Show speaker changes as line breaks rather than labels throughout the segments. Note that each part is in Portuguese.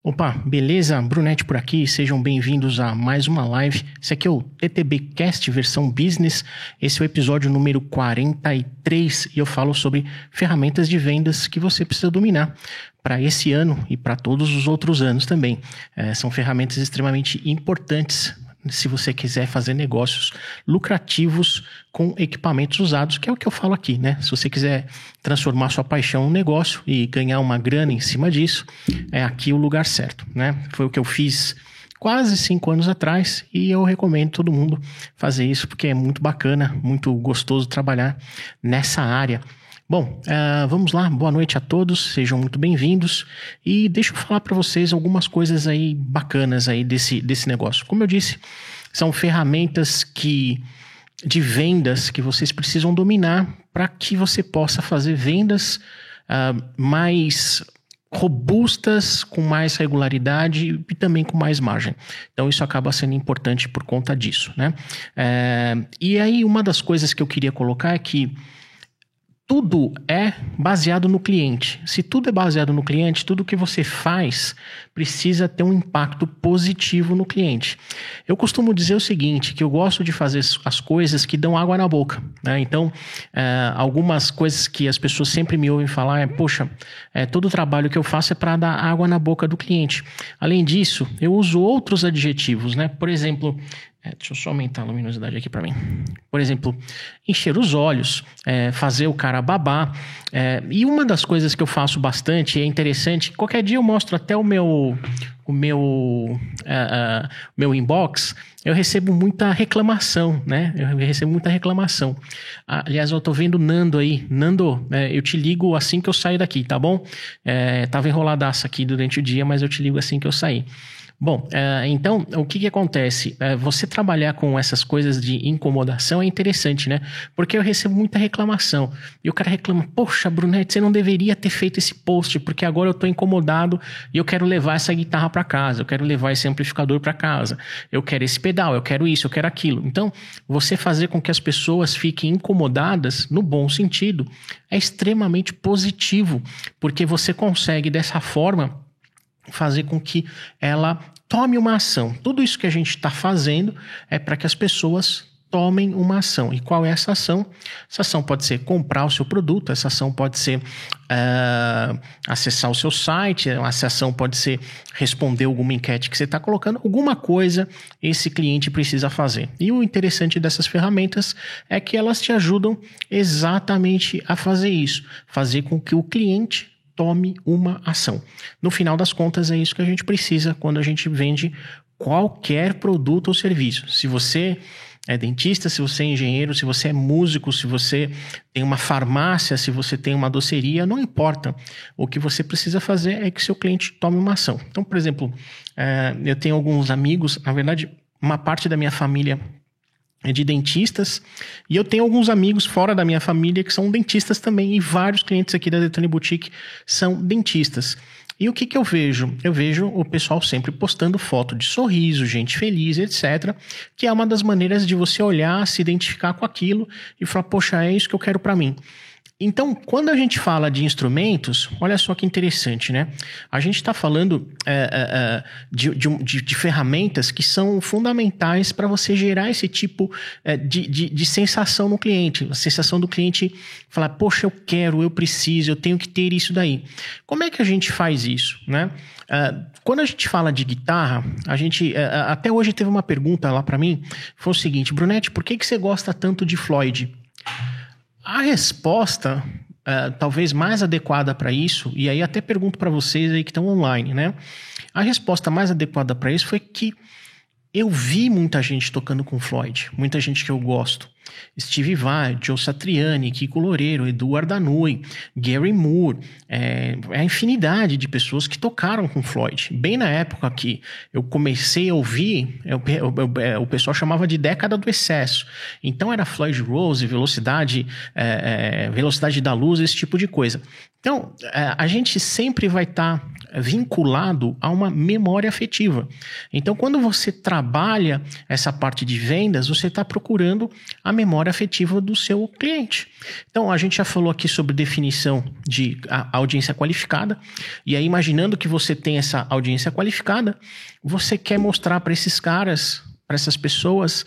Opa, beleza? Brunetti por aqui, sejam bem-vindos a mais uma live. Esse aqui é o TTB Cast versão Business. Esse é o episódio número 43 e eu falo sobre ferramentas de vendas que você precisa dominar para esse ano e para todos os outros anos também. São ferramentas extremamente importantes se você quiser fazer negócios lucrativos com equipamentos usados, que é o que eu falo aqui, né? Se você quiser transformar sua paixão em um negócio e ganhar uma grana em cima disso, é aqui o lugar certo, né? Foi o que eu fiz quase 5 anos atrás e eu recomendo todo mundo fazer isso porque é muito bacana, muito gostoso trabalhar nessa área. Bom, vamos lá, boa noite a todos, sejam muito bem-vindos e deixa eu falar para vocês algumas coisas aí bacanas aí desse negócio. Como eu disse, são ferramentas de vendas que vocês precisam dominar para que você possa fazer vendas mais robustas, com mais regularidade e também com mais margem. Então isso acaba sendo importante por conta disso, né? E aí uma das coisas que eu queria colocar é que tudo é baseado no cliente. Se tudo é baseado no cliente, tudo que você faz precisa ter um impacto positivo no cliente. Eu costumo dizer o seguinte, que eu gosto de fazer as coisas que dão água na boca, né? Então, algumas coisas que as pessoas sempre me ouvem falar poxa, todo o trabalho que eu faço é para dar água na boca do cliente. Além disso, eu uso outros adjetivos, né? Por exemplo, deixa eu só aumentar a luminosidade aqui para mim. Por exemplo, encher os olhos, fazer o cara babar. E uma das coisas que eu faço bastante, é interessante, qualquer dia eu mostro até o meu inbox, eu recebo muita reclamação, né? Eu recebo muita reclamação. Aliás, eu tô vendo o Nando aí. Nando, eu te ligo assim que eu sair daqui, tá bom? Tava enroladaço aqui durante o dia, mas eu te ligo assim que eu sair. Bom, então, o que acontece? Você trabalhar com essas coisas de incomodação é interessante, né? Porque eu recebo muita reclamação. E o cara reclama, poxa, Brunetti, você não deveria ter feito esse post, porque agora eu tô incomodado e eu quero levar essa guitarra para casa, eu quero levar esse amplificador para casa, eu quero esse pedal, eu quero isso, eu quero aquilo. Então, você fazer com que as pessoas fiquem incomodadas, no bom sentido, é extremamente positivo, porque você consegue, dessa forma, fazer com que ela tome uma ação. Tudo isso que a gente está fazendo é para que as pessoas tomem uma ação. E qual é essa ação? Essa ação pode ser comprar o seu produto, essa ação pode ser acessar o seu site, essa ação pode ser responder alguma enquete que você está colocando, alguma coisa esse cliente precisa fazer. E o interessante dessas ferramentas é que elas te ajudam exatamente a fazer isso, fazer com que o cliente tome uma ação. No final das contas, é isso que a gente precisa quando a gente vende qualquer produto ou serviço. Se você é dentista, se você é engenheiro, se você é músico, se você tem uma farmácia, se você tem uma doceria, não importa. O que você precisa fazer é que seu cliente tome uma ação. Então, por exemplo, eu tenho alguns amigos, na verdade, uma parte da minha família de dentistas, e eu tenho alguns amigos fora da minha família que são dentistas também, e vários clientes aqui da Detone Boutique são dentistas. E o que eu vejo? Eu vejo o pessoal sempre postando foto de sorriso, gente feliz, etc., que é uma das maneiras de você olhar, se identificar com aquilo e falar, poxa, é isso que eu quero para mim. Então, quando a gente fala de instrumentos, olha só que interessante, né? A gente está falando de ferramentas que são fundamentais para você gerar esse tipo de sensação no cliente. A sensação do cliente falar, poxa, eu quero, eu preciso, eu tenho que ter isso daí. Como é que a gente faz isso, né? Quando a gente fala de guitarra, a gente até hoje teve uma pergunta lá para mim, foi o seguinte, Brunetti, por que você gosta tanto de Floyd? A resposta, talvez mais adequada para isso, e aí até pergunto para vocês aí que estão online, né? A resposta mais adequada para isso foi que eu vi muita gente tocando com Floyd, muita gente que eu gosto. Steve Vai, Joe Satriani, Kiko Loureiro, Edu Ardanui, Gary Moore, a infinidade de pessoas que tocaram com Floyd. Bem na época que eu comecei a ouvir, o pessoal chamava de década do excesso. Então era Floyd Rose, velocidade da luz, esse tipo de coisa. Então, a gente sempre vai estar vinculado a uma memória afetiva. Então, quando você trabalha essa parte de vendas, você está procurando a memória afetiva do seu cliente. Então, a gente já falou aqui sobre definição de audiência qualificada, e aí imaginando que você tem essa audiência qualificada, você quer mostrar para esses caras, para essas pessoas,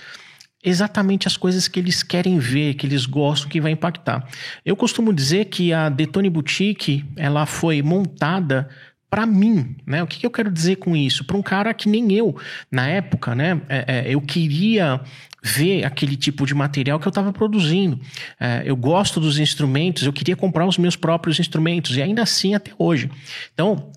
exatamente as coisas que eles querem ver, que eles gostam, que vai impactar. Eu costumo dizer que a Detone Boutique, ela foi montada para mim, né? O que eu quero dizer com isso? Para um cara que nem eu, na época, né? Eu queria ver aquele tipo de material que eu estava produzindo. Eu gosto dos instrumentos, eu queria comprar os meus próprios instrumentos, e ainda assim até hoje. Então,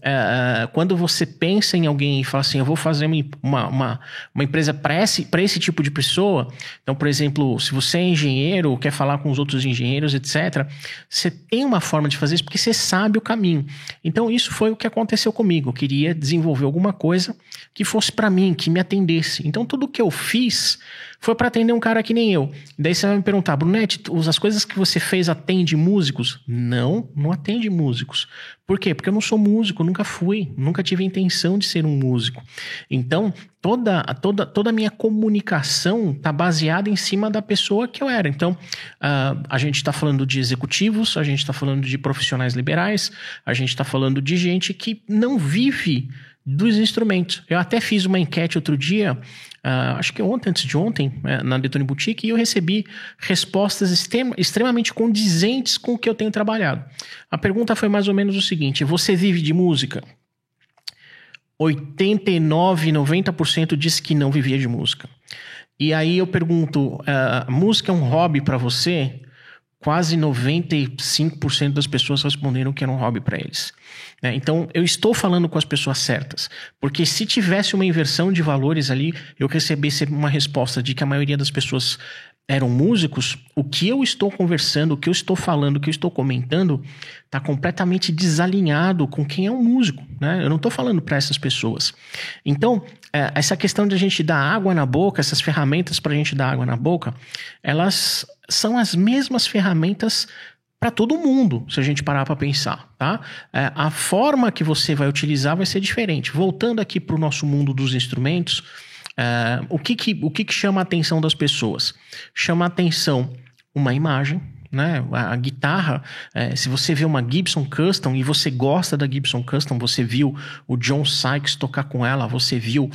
quando você pensa em alguém e fala assim, eu vou fazer uma empresa para esse tipo de pessoa, então, por exemplo, se você é engenheiro, quer falar com os outros engenheiros, etc., você tem uma forma de fazer isso porque você sabe o caminho. Então, isso foi o que aconteceu comigo. Eu queria desenvolver alguma coisa que fosse para mim, que me atendesse. Então, tudo que eu fiz foi para atender um cara que nem eu. Daí você vai me perguntar, Brunetti, as coisas que você fez atende músicos? Não, não atende músicos. Por quê? Porque eu não sou músico, nunca fui, nunca tive a intenção de ser um músico. Então, toda a minha comunicação está baseada em cima da pessoa que eu era. Então, a gente está falando de executivos, a gente está falando de profissionais liberais, a gente está falando de gente que não vive dos instrumentos. Eu até fiz uma enquete outro dia, acho que antes de ontem, na Detone Boutique, e eu recebi respostas extremamente condizentes com o que eu tenho trabalhado. A pergunta foi mais ou menos o seguinte: você vive de música? 89%, 90% disse que não vivia de música. E aí eu pergunto, música é um hobby para você? Quase 95% das pessoas responderam que era um hobby para eles. Então, eu estou falando com as pessoas certas. Porque se tivesse uma inversão de valores ali, eu recebesse uma resposta de que a maioria das pessoas eram músicos, o que eu estou conversando, o que eu estou falando, o que eu estou comentando, está completamente desalinhado com quem é um músico, né? Eu não estou falando para essas pessoas. Então, essa questão de a gente dar água na boca, essas ferramentas para a gente dar água na boca, elas são as mesmas ferramentas para todo mundo, se a gente parar para pensar, tá? A forma que você vai utilizar vai ser diferente. Voltando aqui para o nosso mundo dos instrumentos, o que chama a atenção das pessoas? Chama a atenção uma imagem, né? A guitarra, se você vê uma Gibson Custom e você gosta da Gibson Custom, você viu o John Sykes tocar com ela, você viu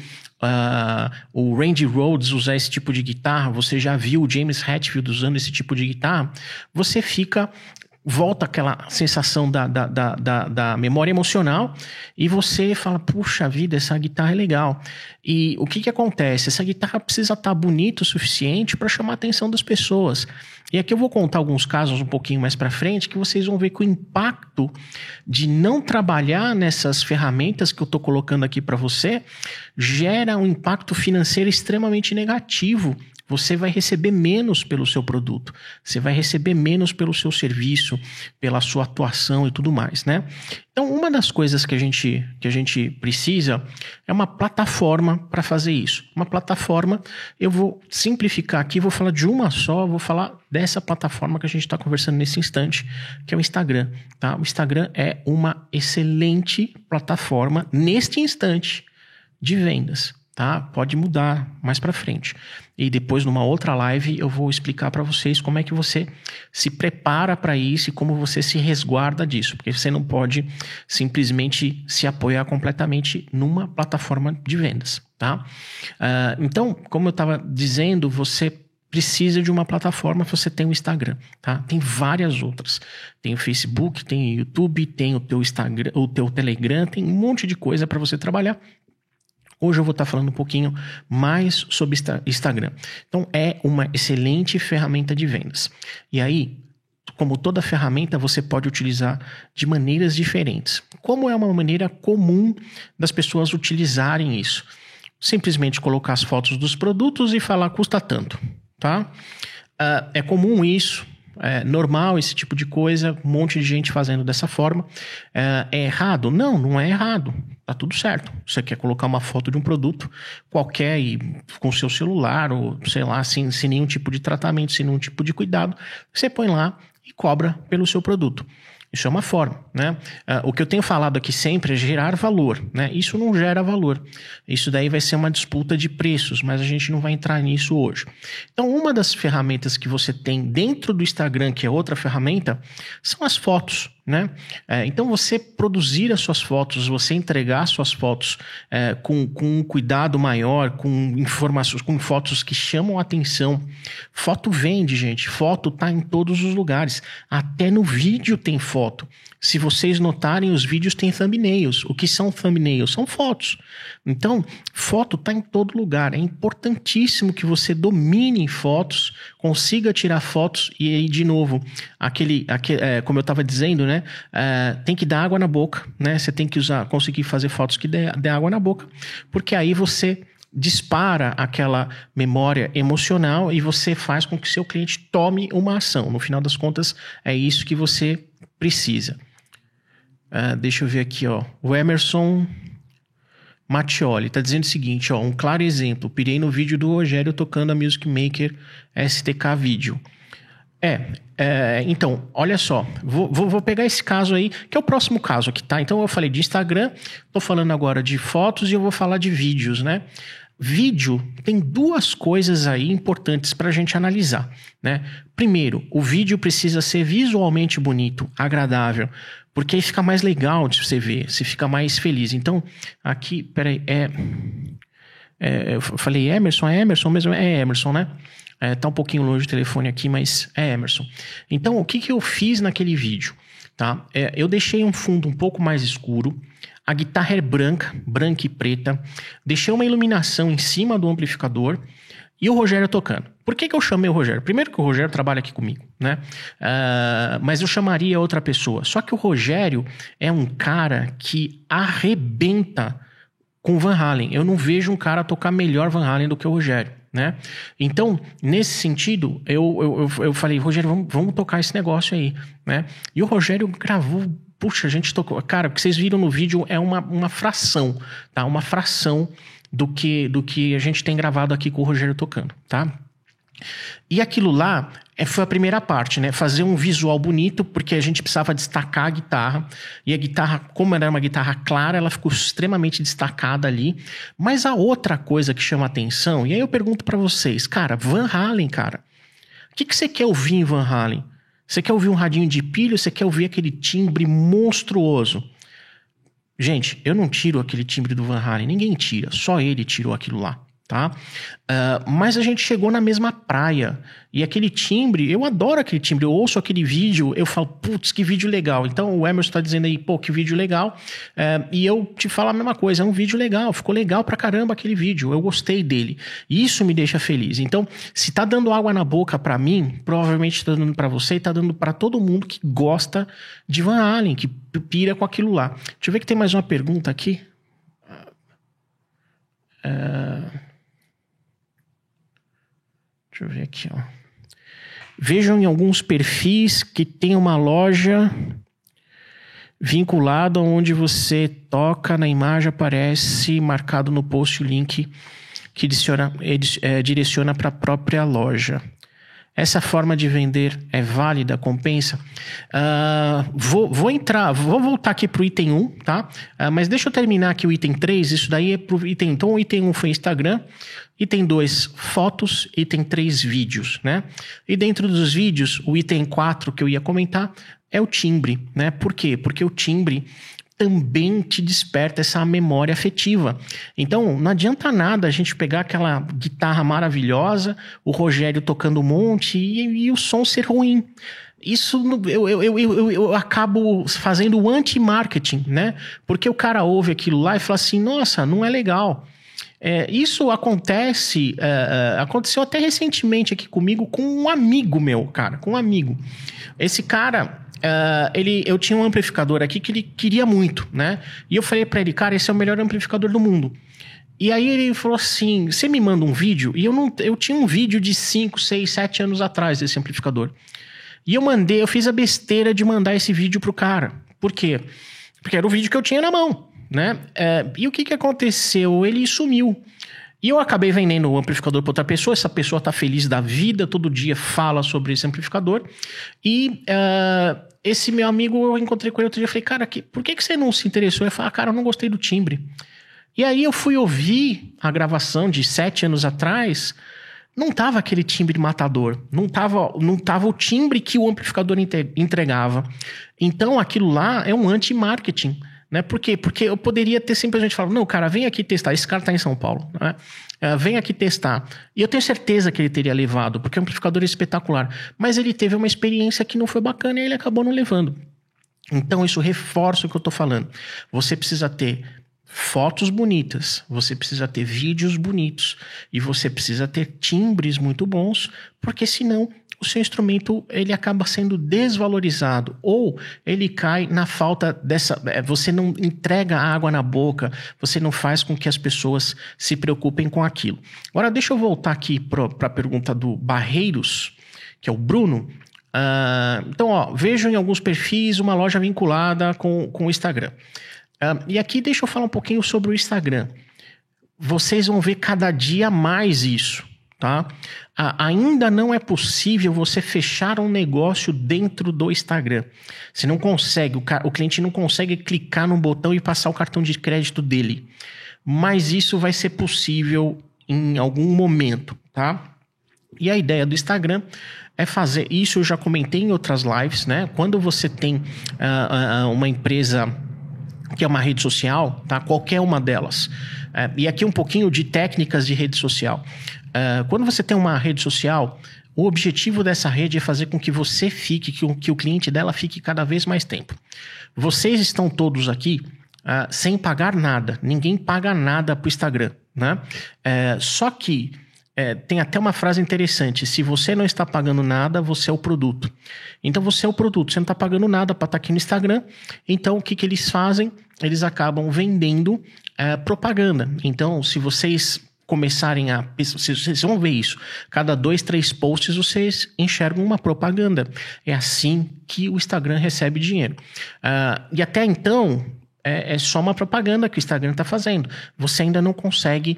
o Randy Rhoads usar esse tipo de guitarra, você já viu o James Hetfield usando esse tipo de guitarra, você volta aquela sensação da memória emocional e você fala, puxa vida, essa guitarra é legal. E o que acontece? Essa guitarra precisa estar bonita o suficiente para chamar a atenção das pessoas. E aqui eu vou contar alguns casos um pouquinho mais para frente que vocês vão ver que o impacto de não trabalhar nessas ferramentas que eu estou colocando aqui para você gera um impacto financeiro extremamente negativo. Você vai receber menos pelo seu produto, você vai receber menos pelo seu serviço, pela sua atuação e tudo mais, né? Então, uma das coisas que a gente precisa é uma plataforma para fazer isso. Uma plataforma, eu vou simplificar aqui, vou falar de uma só, vou falar dessa plataforma que a gente está conversando nesse instante, que é o Instagram, tá? O Instagram é uma excelente plataforma neste instante de vendas. Tá? Pode mudar mais para frente. E depois, numa outra live, eu vou explicar para vocês como é que você se prepara para isso e como você se resguarda disso. Porque você não pode simplesmente se apoiar completamente numa plataforma de vendas. Tá? Então, como eu estava dizendo, você precisa de uma plataforma, você tem o Instagram, tá? Tem várias outras. Tem o Facebook, tem o YouTube, tem o teu Instagram, o teu Telegram, tem um monte de coisa para você trabalhar. Hoje eu vou estar falando um pouquinho mais sobre Instagram. Então, é uma excelente ferramenta de vendas. E aí, como toda ferramenta, você pode utilizar de maneiras diferentes. Como é uma maneira comum das pessoas utilizarem isso? Simplesmente colocar as fotos dos produtos e falar custa tanto, tá? É comum isso. É normal esse tipo de coisa, um monte de gente fazendo dessa forma. É errado? Não, não é errado. Tá tudo certo. Você quer colocar uma foto de um produto qualquer e com seu celular ou sei lá, sem nenhum tipo de tratamento, sem nenhum tipo de cuidado, você põe lá e cobra pelo seu produto. Isso é uma forma, né? O que eu tenho falado aqui sempre é gerar valor, né? Isso não gera valor. Isso daí vai ser uma disputa de preços, mas a gente não vai entrar nisso hoje. Então, uma das ferramentas que você tem dentro do Instagram, que é outra ferramenta, são as fotos, né? Então, você produzir as suas fotos, você entregar as suas fotos com um cuidado maior, com informações, com fotos que chamam a atenção. Foto vende, gente. Foto tá em todos os lugares. Até no vídeo tem foto. Se vocês notarem, os vídeos têm thumbnails. O que são thumbnails? São fotos. Então, foto está em todo lugar. É importantíssimo que você domine fotos, consiga tirar fotos e aí, de novo, como eu estava dizendo, né? Tem que dar água na boca, né? Você tem que conseguir fazer fotos que dê água na boca, porque aí você dispara aquela memória emocional e você faz com que seu cliente tome uma ação. No final das contas, é isso que você precisa. Deixa eu ver aqui, ó. O Emerson Mattioli está dizendo o seguinte, ó, um claro exemplo. Pirei no vídeo do Rogério tocando a Music Maker STK Video. Então, olha só. Vou pegar esse caso aí, que é o próximo caso aqui, tá? Então, eu falei de Instagram, tô falando agora de fotos e eu vou falar de vídeos, né? Vídeo tem duas coisas aí importantes para a gente analisar, né? Primeiro, o vídeo precisa ser visualmente bonito, agradável, porque aí fica mais legal de você ver, você fica mais feliz. Então, aqui, peraí, eu falei Emerson, é Emerson mesmo? É Emerson, né? Tá um pouquinho longe o telefone aqui, mas é Emerson. Então, o que eu fiz naquele vídeo? Tá? Eu deixei um fundo um pouco mais escuro, a guitarra é branca e preta, deixei uma iluminação em cima do amplificador e o Rogério tocando. Por que eu chamei o Rogério? Primeiro que o Rogério trabalha aqui comigo, né? Mas eu chamaria outra pessoa. Só que o Rogério é um cara que arrebenta com Van Halen. Eu não vejo um cara tocar melhor Van Halen do que o Rogério, né? Então, nesse sentido, eu falei, Rogério, vamos tocar esse negócio aí, né? E o Rogério gravou. Puxa, a gente tocou. Cara, o que vocês viram no vídeo é uma fração, tá? Uma fração do que a gente tem gravado aqui com o Rogério tocando, tá? E aquilo lá foi a primeira parte, né? Fazer um visual bonito, porque a gente precisava destacar a guitarra. E a guitarra, como era uma guitarra clara, ela ficou extremamente destacada ali. Mas a outra coisa que chama atenção, e aí eu pergunto pra vocês, cara, Van Halen, cara, o que você quer ouvir em Van Halen? Você quer ouvir um radinho de pilha ou você quer ouvir aquele timbre monstruoso? Gente, eu não tiro aquele timbre do Van Halen, ninguém tira, só ele tirou aquilo lá, tá? Mas a gente chegou na mesma praia e aquele timbre, eu adoro aquele timbre, eu ouço aquele vídeo, eu falo, putz, que vídeo legal. Então o Emerson tá dizendo aí, pô, que vídeo legal, e eu te falo a mesma coisa, é um vídeo legal, ficou legal pra caramba aquele vídeo, eu gostei dele, e isso me deixa feliz. Então, se tá dando água na boca pra mim, provavelmente tá dando pra você e tá dando pra todo mundo que gosta de Van Halen, que pira com aquilo lá. Deixa eu ver que tem mais uma pergunta aqui. Deixa eu ver aqui, ó. Vejam em alguns perfis que tem uma loja vinculada onde você toca na imagem, aparece marcado no post o link que direciona para a própria loja. Essa forma de vender é válida, compensa? Vou voltar aqui para o item 1, tá? Mas deixa eu terminar aqui o item 3, isso daí é para o item... Então, o item 1 foi Instagram, item 2, fotos, item 3, vídeos, né? E dentro dos vídeos, o item 4 que eu ia comentar é o timbre, né? Por quê? Porque o timbre também te desperta essa memória afetiva. Então, não adianta nada a gente pegar aquela guitarra maravilhosa, o Rogério tocando um monte e o som ser ruim. Isso eu acabo fazendo o anti-marketing, né? Porque o cara ouve aquilo lá e fala assim, nossa, não é legal. Isso aconteceu até recentemente aqui comigo, com um amigo meu, cara, com um amigo. Esse cara... eu tinha um amplificador aqui que ele queria muito, né? E eu falei pra ele, cara, esse é o melhor amplificador do mundo. E aí ele falou assim, você me manda um vídeo? E eu tinha um vídeo de 5, 6, 7 anos atrás desse amplificador. E eu fiz a besteira de mandar esse vídeo pro cara. Por quê? Porque era o vídeo que eu tinha na mão, né? E o que aconteceu? Ele sumiu. E eu acabei vendendo o amplificador para outra pessoa. Essa pessoa está feliz da vida, todo dia fala sobre esse amplificador. E esse meu amigo, eu encontrei com ele outro dia. Eu falei, cara, por que você não se interessou? Ele falou, cara, eu não gostei do timbre. E aí eu fui ouvir a gravação de 7 anos atrás. Não tava aquele timbre matador. Não tava o timbre que o amplificador entregava. Então aquilo lá é um anti-marketing. Né? Por quê? Porque eu poderia ter simplesmente falado, não, cara, vem aqui testar. Esse cara tá em São Paulo, né? Vem aqui testar. E eu tenho certeza que ele teria levado, porque o amplificador é espetacular. Mas ele teve uma experiência que não foi bacana e ele acabou não levando. Então isso reforça o que eu tô falando. Você precisa ter fotos bonitas, você precisa ter vídeos bonitos e você precisa ter timbres muito bons, porque senão o seu instrumento ele acaba sendo desvalorizado ou ele cai na falta dessa... Você não entrega água na boca, você não faz com que as pessoas se preocupem com aquilo. Agora deixa eu voltar aqui para a pergunta do Barreiros, que é o Bruno. Então, ó, vejo em alguns perfis uma loja vinculada com o Instagram. E aqui deixa eu falar um pouquinho sobre o Instagram. Vocês vão ver cada dia mais isso, tá? Ainda não é possível você fechar um negócio dentro do Instagram. Você não consegue, o cliente não consegue clicar no botão e passar o cartão de crédito dele. Mas isso vai ser possível em algum momento, tá? E a ideia do Instagram é fazer isso, eu já comentei em outras lives, né? Quando você tem uma empresa que é uma rede social, tá? Qualquer uma delas. E aqui um pouquinho de técnicas de rede social. Quando você tem uma rede social, o objetivo dessa rede é fazer com que você fique, que o cliente dela fique cada vez mais tempo. Vocês estão todos aqui sem pagar nada. Ninguém paga nada para o Instagram, né? Só que tem até uma frase interessante. Se você não está pagando nada, você é o produto. Então você é o produto. Você não está pagando nada para estar aqui no Instagram. Então o que eles fazem? Eles acabam vendendo propaganda. Então se vocês começarem vocês vão ver isso. Cada 2, 3 posts vocês enxergam uma propaganda. É assim que o Instagram recebe dinheiro. E até então... É só uma propaganda que o Instagram está fazendo. Você ainda não consegue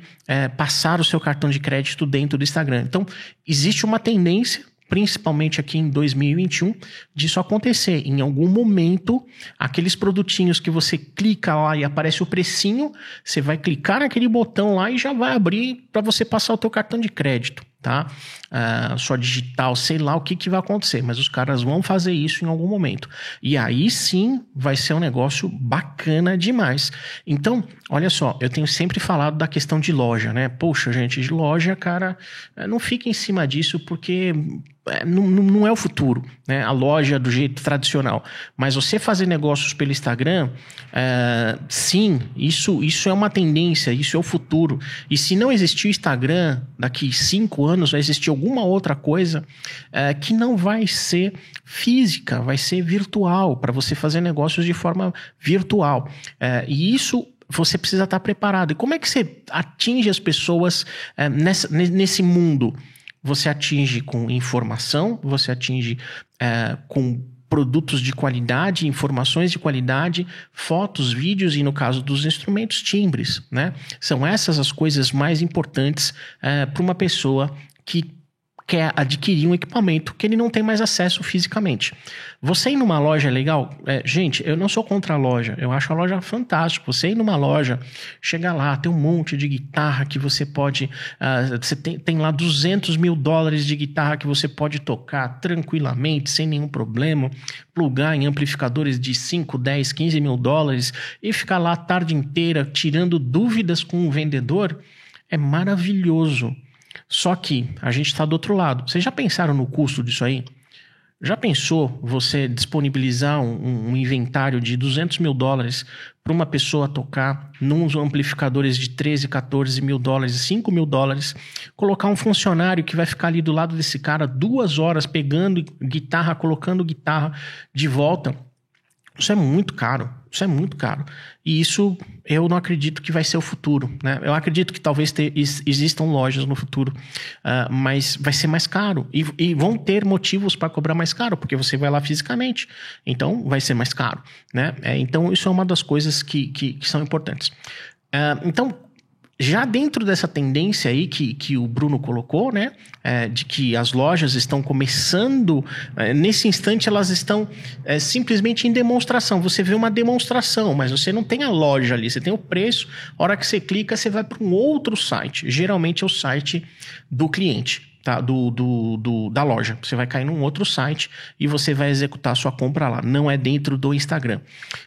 passar o seu cartão de crédito dentro do Instagram. Então, existe uma tendência, principalmente aqui em 2021, disso acontecer. Em algum momento, aqueles produtinhos que você clica lá e aparece o precinho, você vai clicar naquele botão lá e já vai abrir para você passar o teu cartão de crédito. Tá? Sua digital, sei lá o que vai acontecer, mas os caras vão fazer isso em algum momento. E aí sim vai ser um negócio bacana demais. Então, olha só, eu tenho sempre falado da questão de loja, né? Poxa, gente, de loja, cara, não fica em cima disso porque não é o futuro, né? A loja do jeito tradicional. Mas você fazer negócios pelo Instagram, sim, isso é uma tendência, isso é o futuro. E se não existir o Instagram, daqui 5 anos vai existir alguma outra coisa que não vai ser física, vai ser virtual, para você fazer negócios de forma virtual. E isso você precisa estar preparado. E como é que você atinge as pessoas nesse mundo? Você atinge com informação, você atinge com produtos de qualidade, informações de qualidade, fotos, vídeos e, no caso dos instrumentos, timbres, né? São essas as coisas mais importantes para uma pessoa que quer adquirir um equipamento que ele não tem mais acesso fisicamente. Você ir numa loja é legal? Gente, eu não sou contra a loja, eu acho a loja fantástica. Você ir numa loja, chegar lá, tem um monte de guitarra que você pode... você tem lá $200 mil de guitarra que você pode tocar tranquilamente, sem nenhum problema, plugar em amplificadores de 5, 10, 15 mil dólares e ficar lá a tarde inteira tirando dúvidas com o vendedor. É maravilhoso. Só que a gente está do outro lado. Vocês já pensaram no custo disso aí? Já pensou você disponibilizar um inventário de $200 mil para uma pessoa tocar nos amplificadores de 13, 14 mil dólares, 5 mil dólares, colocar um funcionário que vai ficar ali do lado desse cara 2 horas pegando guitarra, colocando guitarra de volta? Isso é muito caro. Isso é muito caro. E isso eu não acredito que vai ser o futuro, né? Eu acredito que talvez existam lojas no futuro, mas vai ser mais caro. E vão ter motivos para cobrar mais caro, porque você vai lá fisicamente. Então, vai ser mais caro, né? Então, isso é uma das coisas que são importantes. Então, já dentro dessa tendência aí que o Bruno colocou, né, de que as lojas estão começando, nesse instante elas estão simplesmente em demonstração. Você vê uma demonstração, mas você não tem a loja ali, você tem o preço. A hora que você clica, você vai para um outro site. Geralmente é o site do cliente. Tá, da loja. Você vai cair num outro site e você vai executar a sua compra lá. Não é dentro do Instagram.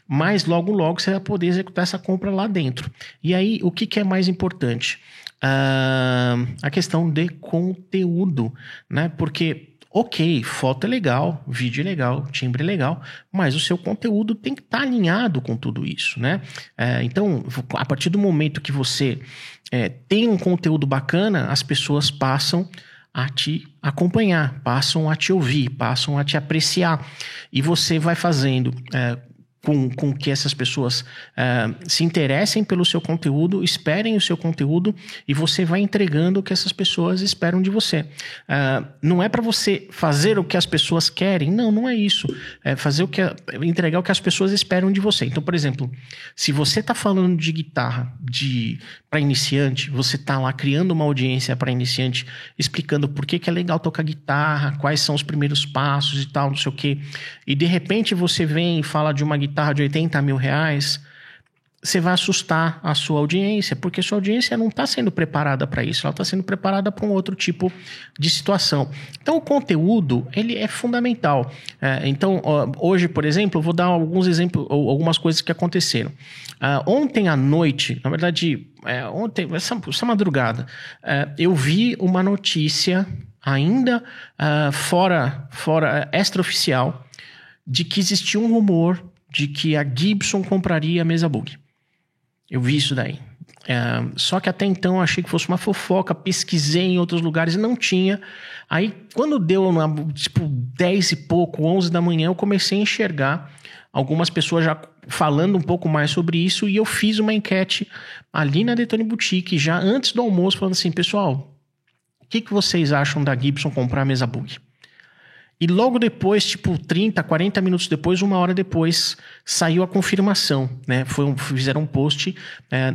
Mas logo você vai poder executar essa compra lá dentro. E aí, o que é mais importante? A questão de conteúdo, né? Porque, ok, foto é legal, vídeo é legal, timbre é legal, mas o seu conteúdo tem que estar alinhado com tudo isso, né? Então, a partir do momento que você tem um conteúdo bacana, as pessoas passam a te acompanhar, passam a te ouvir, passam a te apreciar. E você vai fazendo com que essas pessoas se interessem pelo seu conteúdo, esperem o seu conteúdo e você vai entregando o que essas pessoas esperam de você. Não é para você fazer o que as pessoas querem, não é isso. É fazer entregar o que as pessoas esperam de você. Então, por exemplo, se você está falando de guitarra para iniciante, você está lá criando uma audiência para iniciante, explicando por que é legal tocar guitarra, quais são os primeiros passos e tal, não sei o quê, e de repente você vem e fala de uma guitarra de 80 mil reais, você vai assustar a sua audiência, porque sua audiência não está sendo preparada para isso, ela está sendo preparada para um outro tipo de situação. Então, o conteúdo, ele é fundamental. Então, hoje, por exemplo, eu vou dar alguns exemplos, algumas coisas que aconteceram. Ontem à noite, na verdade, essa madrugada, eu vi uma notícia ainda fora extraoficial de que existia um rumor de que a Gibson compraria a mesa Bug. Eu vi isso daí. Só que até então eu achei que fosse uma fofoca, pesquisei em outros lugares e não tinha. Aí quando deu 10 e pouco, 11 da manhã, eu comecei a enxergar algumas pessoas já falando um pouco mais sobre isso e eu fiz uma enquete ali na Detone Boutique, já antes do almoço, falando assim, pessoal, o que vocês acham da Gibson comprar a mesa Bug? E logo depois, 30, 40 minutos depois, 1 hora depois, saiu a confirmação, né? Fizeram um post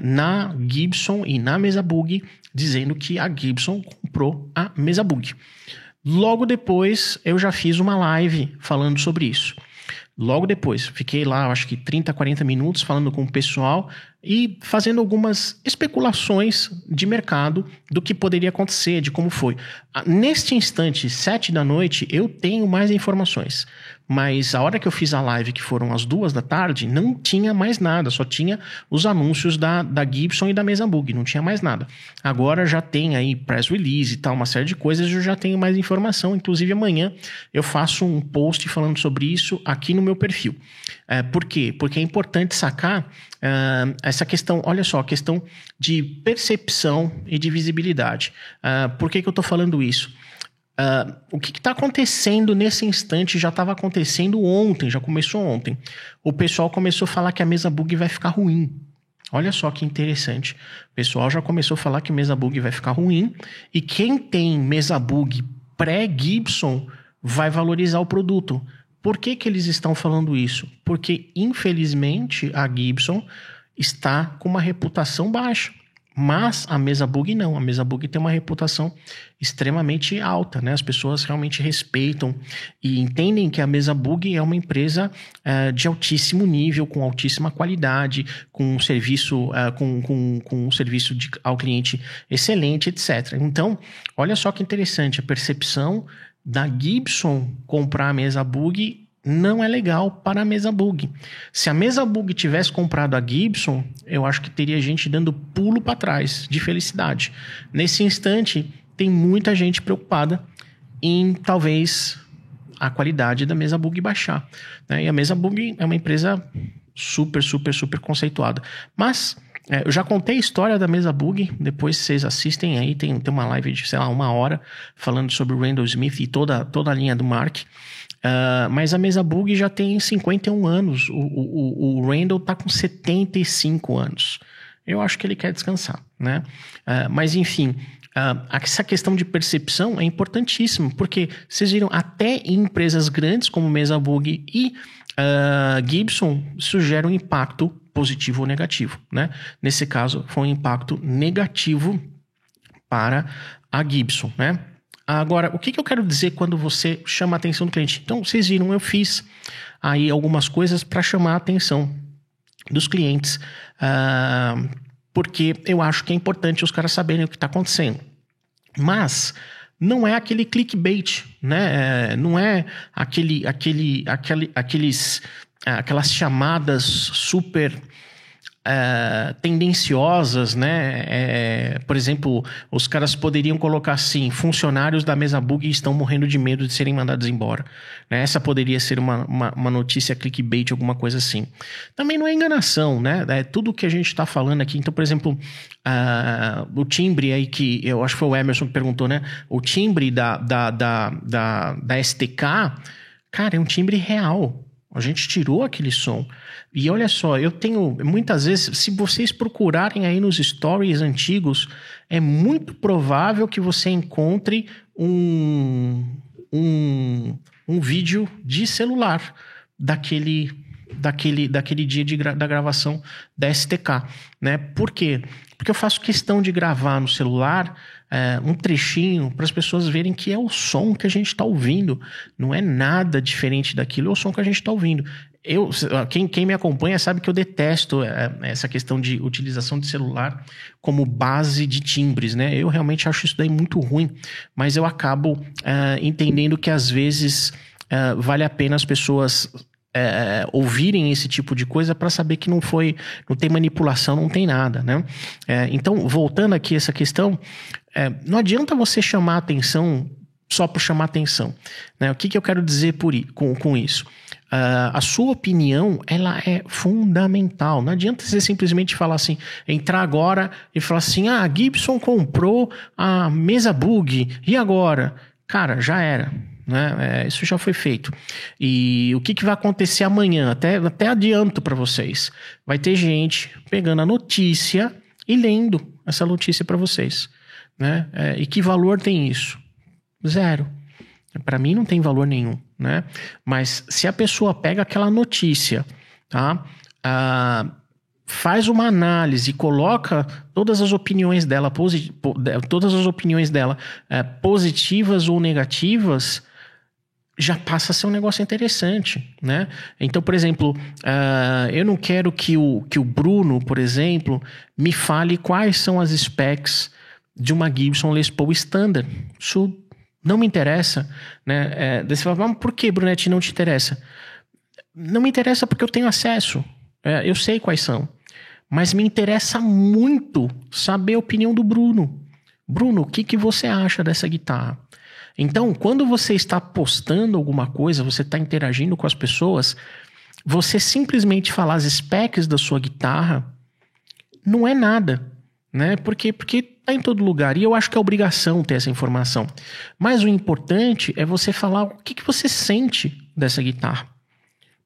na Gibson e na Mesa Bug, dizendo que a Gibson comprou a Mesa Bug. Logo depois, eu já fiz uma live falando sobre isso. Logo depois, fiquei lá, acho que 30, 40 minutos falando com o pessoal e fazendo algumas especulações de mercado do que poderia acontecer, de como foi. Neste instante, 7 da noite, eu tenho mais informações. Mas a hora que eu fiz a live, que foram as 2 da tarde, não tinha mais nada. Só tinha os anúncios da Gibson e da Mesa Bug, não tinha mais nada. Agora já tem aí press release e tal, uma série de coisas, eu já tenho mais informação. Inclusive amanhã eu faço um post falando sobre isso aqui no meu perfil. Por quê? Porque é importante sacar essa questão, olha só, a questão de percepção e de visibilidade. Por que eu estou falando isso? O que está acontecendo nesse instante já estava acontecendo ontem, já começou ontem. O pessoal começou a falar que a Mesa Bug vai ficar ruim. Olha só que interessante. O pessoal já começou a falar que a Mesa Bug vai ficar ruim e quem tem Mesa Bug pré-Gibson vai valorizar o produto. Por que eles estão falando isso? Porque, infelizmente, a Gibson está com uma reputação baixa. Mas a Mesa Bug não. A Mesa Bug tem uma reputação extremamente alta, né? As pessoas realmente respeitam e entendem que a Mesa Bug é uma empresa de altíssimo nível, com altíssima qualidade, com um serviço, com um serviço ao cliente excelente, etc. Então, olha só que interessante, a percepção da Gibson comprar a Mesa Bug não é legal para a Mesa Bug. Se a Mesa Bug tivesse comprado a Gibson, eu acho que teria gente dando pulo para trás de felicidade. Nesse instante, tem muita gente preocupada em talvez a qualidade da Mesa Bug baixar, né? E a Mesa Bug é uma empresa super, super, super conceituada. Mas eu já contei a história da Mesa Bug, depois vocês assistem aí, tem uma live de, 1 hora, falando sobre o Randall Smith e toda a linha do Mark. Mas a Mesa Bug já tem 51 anos, o Randall tá com 75 anos. eu acho que ele quer descansar, né? Mas enfim, essa questão de percepção é importantíssima, porque vocês viram, até em empresas grandes como Mesa Bug e Gibson, isso gera um impacto positivo ou negativo, né? Nesse caso, foi um impacto negativo para a Gibson, né? Agora, o que eu quero dizer quando você chama a atenção do cliente? Então, vocês viram, eu fiz aí algumas coisas para chamar a atenção dos clientes, porque eu acho que é importante os caras saberem o que está acontecendo. Mas não é aquele clickbait, né? Não é aquelas chamadas super tendenciosas, né? Por exemplo, os caras poderiam colocar assim: funcionários da Mesa Bug estão morrendo de medo de serem mandados embora, né? Essa poderia ser uma notícia clickbait, alguma coisa assim. Também não é enganação, né? É tudo que a gente está falando aqui. Então, por exemplo, o timbre aí, que eu acho que foi o Emerson que perguntou, né? O timbre da STK, cara, é um timbre real. A gente tirou aquele som. E olha só, eu tenho muitas vezes, se vocês procurarem aí nos stories antigos, é muito provável que você encontre um vídeo de celular daquele dia da gravação da STK, né? Por quê? Porque eu faço questão de gravar no celular um trechinho para as pessoas verem que é o som que a gente está ouvindo, não é nada diferente daquilo, é o som que a gente está ouvindo. Quem me acompanha sabe que eu detesto essa questão de utilização de celular como base de timbres, né? Eu realmente acho isso daí muito ruim, mas eu acabo entendendo que às vezes vale a pena as pessoas ouvirem esse tipo de coisa para saber que não tem manipulação, não tem nada, né? Então, voltando aqui a essa questão, não adianta você chamar atenção só por chamar atenção, né? O que eu quero dizer com isso? A sua opinião, ela é fundamental. Não adianta você simplesmente falar assim, entrar agora e falar assim: a Gibson comprou a Mesa Bug, e agora? Cara, já era, né? Isso já foi feito. E o que vai acontecer amanhã? Até adianto para vocês. Vai ter gente pegando a notícia e lendo essa notícia para vocês, né? E que valor tem isso? Zero. Para mim não tem valor nenhum, né? Mas se a pessoa pega aquela notícia, tá? Faz uma análise, coloca todas as opiniões dela, positivas ou negativas, já passa a ser um negócio interessante, né? Então, por exemplo, eu não quero que o Bruno, por exemplo, me fale quais são as specs de uma Gibson Les Paul Standard. Isso não me interessa, né? Daí você fala: mas por que, Brunetti, não te interessa? Não me interessa porque eu tenho acesso. Eu sei quais são. Mas me interessa muito saber a opinião do Bruno. Bruno, o que você acha dessa guitarra? Então, quando você está postando alguma coisa, você está interagindo com as pessoas, você simplesmente falar as specs da sua guitarra não é nada, né? Porque tá em todo lugar, e eu acho que é obrigação ter essa informação. Mas o importante é você falar o que você sente dessa guitarra.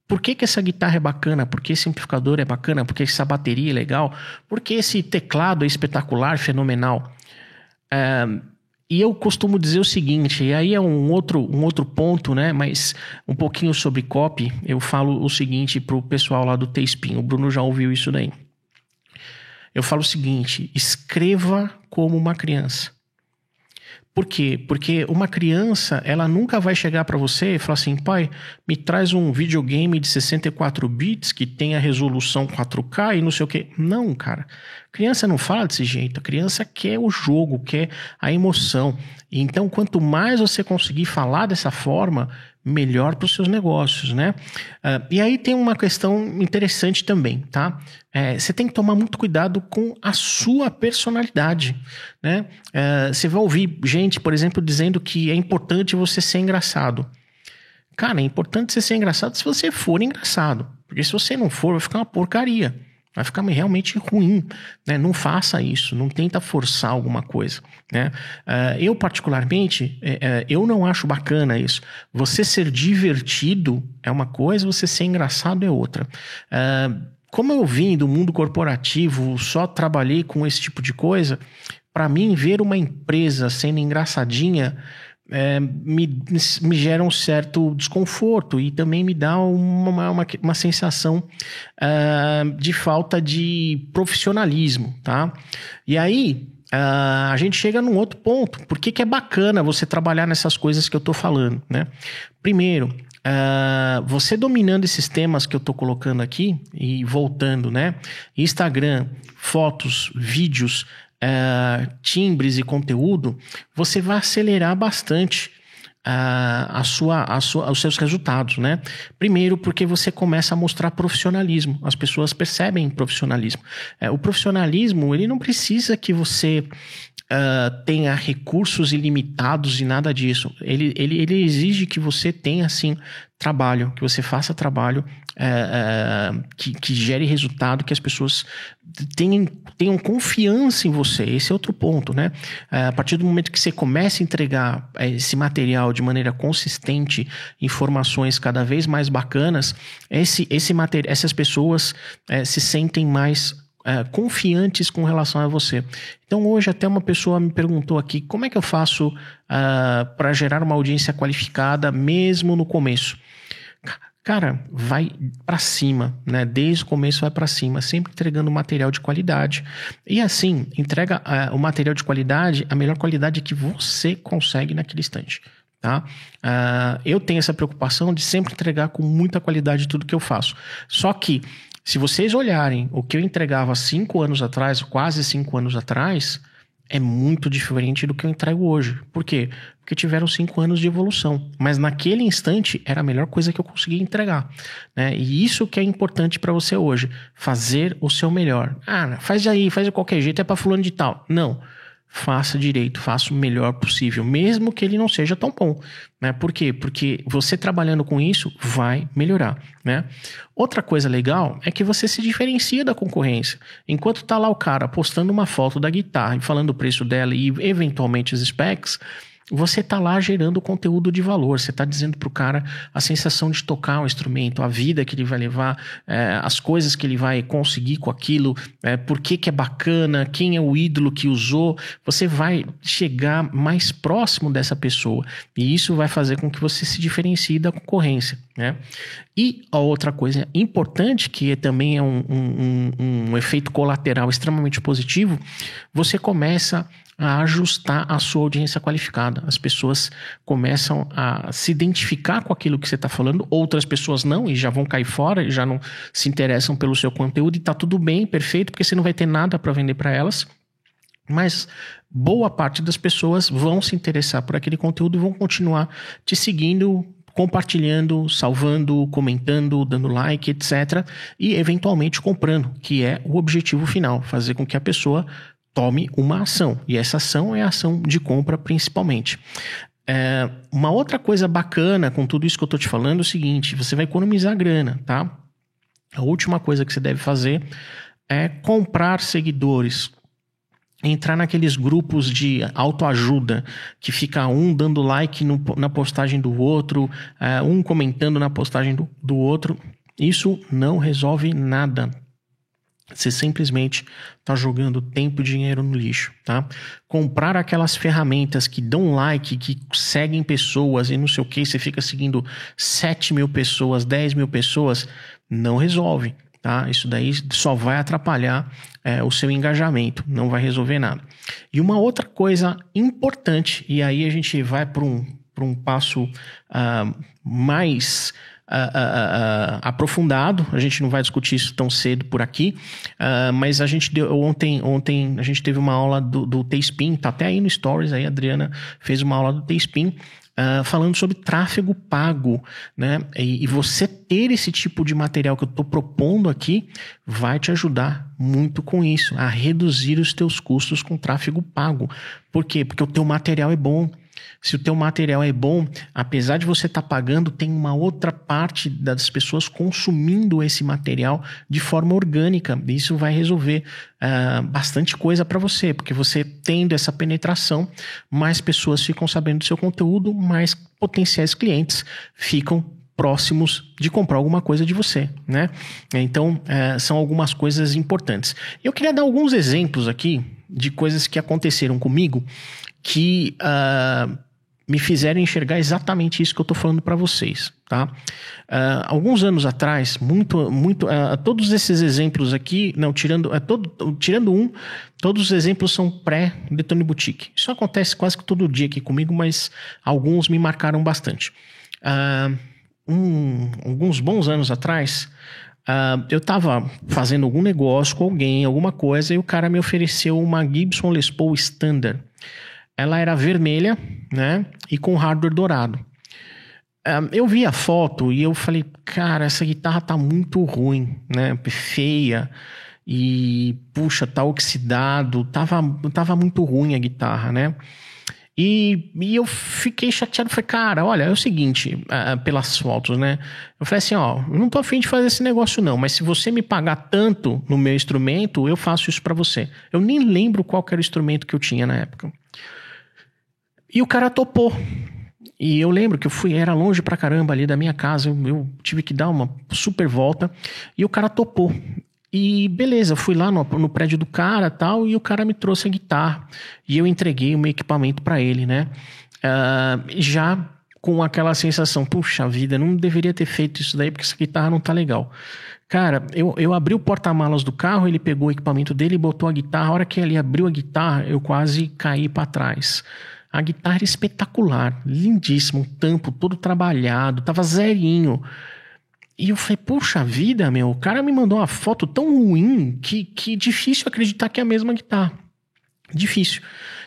Por que essa guitarra é bacana? Por que esse amplificador é bacana? Por que essa bateria é legal? Por que esse teclado é espetacular, fenomenal? E eu costumo dizer o seguinte, e aí é um outro ponto, né? Mas um pouquinho sobre copy, eu falo o seguinte pro pessoal lá do T-Spin, o Bruno já ouviu isso daí. Eu falo o seguinte: escreva como uma criança. Por quê? Porque uma criança, ela nunca vai chegar para você e falar assim: pai, me traz um videogame de 64 bits que tenha resolução 4K e não sei o quê. Não, cara. Criança não fala desse jeito. A criança quer o jogo, quer a emoção. Então, quanto mais você conseguir falar dessa forma, melhor para os seus negócios, né? E aí tem uma questão interessante também, tá? Você tem que tomar muito cuidado com a sua personalidade, né? Você vai ouvir gente, por exemplo, dizendo que é importante você ser engraçado. Cara, é importante você ser engraçado se você for engraçado. Porque se você não for, vai ficar uma porcaria. Vai ficar realmente ruim, né? Não faça isso, não tenta forçar alguma coisa, né? Eu particularmente, eu não acho bacana isso. Você ser divertido é uma coisa, você ser engraçado é outra. como eu vim do mundo corporativo, só trabalhei com esse tipo de coisa, para mim, ver uma empresa sendo engraçadinha me gera um certo desconforto e também me dá uma sensação de falta de profissionalismo, tá? E aí, a gente chega num outro ponto. Por que é bacana você trabalhar nessas coisas que eu tô falando, né? Primeiro, você dominando esses temas que eu tô colocando aqui e voltando, né? Instagram, fotos, vídeos, timbres e conteúdo, você vai acelerar bastante os seus resultados, né? Primeiro, porque você começa a mostrar profissionalismo. As pessoas percebem profissionalismo. O profissionalismo, ele não precisa que você tenha recursos ilimitados e nada disso. Ele exige que você tenha, assim, trabalho, que você faça trabalho que gere resultado, que as pessoas tenham confiança em você. Esse é outro ponto, né? A partir do momento que você começa a entregar esse material de maneira consistente, informações cada vez mais bacanas, essas pessoas se sentem mais confiantes com relação a você. Então hoje até uma pessoa me perguntou aqui, como é que eu faço para gerar uma audiência qualificada mesmo no começo? Cara, vai para cima, né? Desde o começo vai para cima, sempre entregando material de qualidade. E assim, entrega o material de qualidade, a melhor qualidade que você consegue naquele instante, tá? Eu tenho essa preocupação de sempre entregar com muita qualidade tudo que eu faço. Só que, se vocês olharem o que eu entregava 5 anos atrás, quase 5 anos atrás, é muito diferente do que eu entrego hoje. Por quê? Porque tiveram 5 anos de evolução. Mas naquele instante era a melhor coisa que eu conseguia entregar, né? E isso que é importante para você hoje. Fazer o seu melhor. Faz de qualquer jeito, é para fulano de tal. Não. Faça direito, faça o melhor possível, mesmo que ele não seja tão bom, né? Por quê? Porque você trabalhando com isso vai melhorar, né? Outra coisa legal é que você se diferencia da concorrência. Enquanto tá lá o cara postando uma foto da guitarra e falando o preço dela e eventualmente os specs, você tá lá gerando conteúdo de valor. Você tá dizendo pro cara a sensação de tocar um instrumento, a vida que ele vai levar, as coisas que ele vai conseguir com aquilo, por que é bacana, quem é o ídolo que usou. Você vai chegar mais próximo dessa pessoa e isso vai fazer com que você se diferencie da concorrência, né? E a outra coisa importante, que também é um efeito colateral extremamente positivo, você começa a ajustar a sua audiência qualificada. As pessoas começam a se identificar com aquilo que você está falando, outras pessoas não, e já vão cair fora, e já não se interessam pelo seu conteúdo, e tá tudo bem, perfeito, porque você não vai ter nada para vender para elas. Mas boa parte das pessoas vão se interessar por aquele conteúdo e vão continuar te seguindo, compartilhando, salvando, comentando, dando like, etc. E eventualmente comprando, que é o objetivo final, fazer com que a pessoa tome uma ação. E essa ação é a ação de compra principalmente. Uma outra coisa bacana com tudo isso que eu tô te falando é o seguinte: você vai economizar grana, tá? A última coisa que você deve fazer é comprar seguidores. Entrar naqueles grupos de autoajuda que fica um dando like na postagem do outro, um comentando na postagem do outro. Isso não resolve nada. Você simplesmente está jogando tempo e dinheiro no lixo, tá? Comprar aquelas ferramentas que dão like, que seguem pessoas e não sei o que, você fica seguindo 7 mil pessoas, 10 mil pessoas, não resolve, tá? Isso daí só vai atrapalhar o seu engajamento, não vai resolver nada. E uma outra coisa importante, e aí a gente vai para um passo mais aprofundado, a gente não vai discutir isso tão cedo por aqui, mas a gente ontem a gente teve uma aula do T-Spin, tá até aí no Stories, aí a Adriana fez uma aula do T-Spin, falando sobre tráfego pago, né? E você ter esse tipo de material que eu estou propondo aqui vai te ajudar muito com isso, a reduzir os teus custos com tráfego pago. Por quê? Porque o teu material é bom. Se o teu material é bom, apesar de você estar pagando, tem uma outra parte das pessoas consumindo esse material de forma orgânica. Isso vai resolver bastante coisa para você, porque você tendo essa penetração, mais pessoas ficam sabendo do seu conteúdo, mais potenciais clientes ficam próximos de comprar alguma coisa de você, né? Então, são algumas coisas importantes. Eu queria dar alguns exemplos aqui de coisas que aconteceram comigo que me fizeram enxergar exatamente isso que eu tô falando para vocês, tá? Alguns anos atrás, todos esses exemplos aqui, não, tirando um, todos os exemplos são pré-Detone Boutique. Isso acontece quase que todo dia aqui comigo, mas alguns me marcaram bastante. Alguns bons anos atrás, eu estava fazendo algum negócio com alguém, alguma coisa, e o cara me ofereceu uma Gibson Les Paul Standard. Ela era vermelha, né, e com hardware dourado. Eu vi a foto e eu falei, cara, essa guitarra tá muito ruim, né, feia, e puxa, tá oxidado, tava muito ruim a guitarra, né. E eu fiquei chateado, falei, cara, olha, é o seguinte, pelas fotos, né? Eu falei assim, ó, eu não tô afim de fazer esse negócio não, mas se você me pagar tanto no meu instrumento, eu faço isso pra você. Eu nem lembro qual que era o instrumento que eu tinha na época. E o cara topou. E eu lembro que era longe pra caramba ali da minha casa, eu tive que dar uma super volta, e o cara topou. E beleza, fui lá no prédio do cara e tal, e o cara me trouxe a guitarra. E eu entreguei o meu equipamento para ele, né? Já com aquela sensação, puxa vida, não deveria ter feito isso daí, porque essa guitarra não tá legal. Cara, eu abri o porta-malas do carro, ele pegou o equipamento dele e botou a guitarra. A hora que ele abriu a guitarra, eu quase caí para trás. A guitarra era espetacular, lindíssima, um tampo todo trabalhado, tava zerinho. E eu falei, puxa vida, meu, o cara me mandou uma foto tão ruim que difícil acreditar que é a mesma guitarra. Difícil.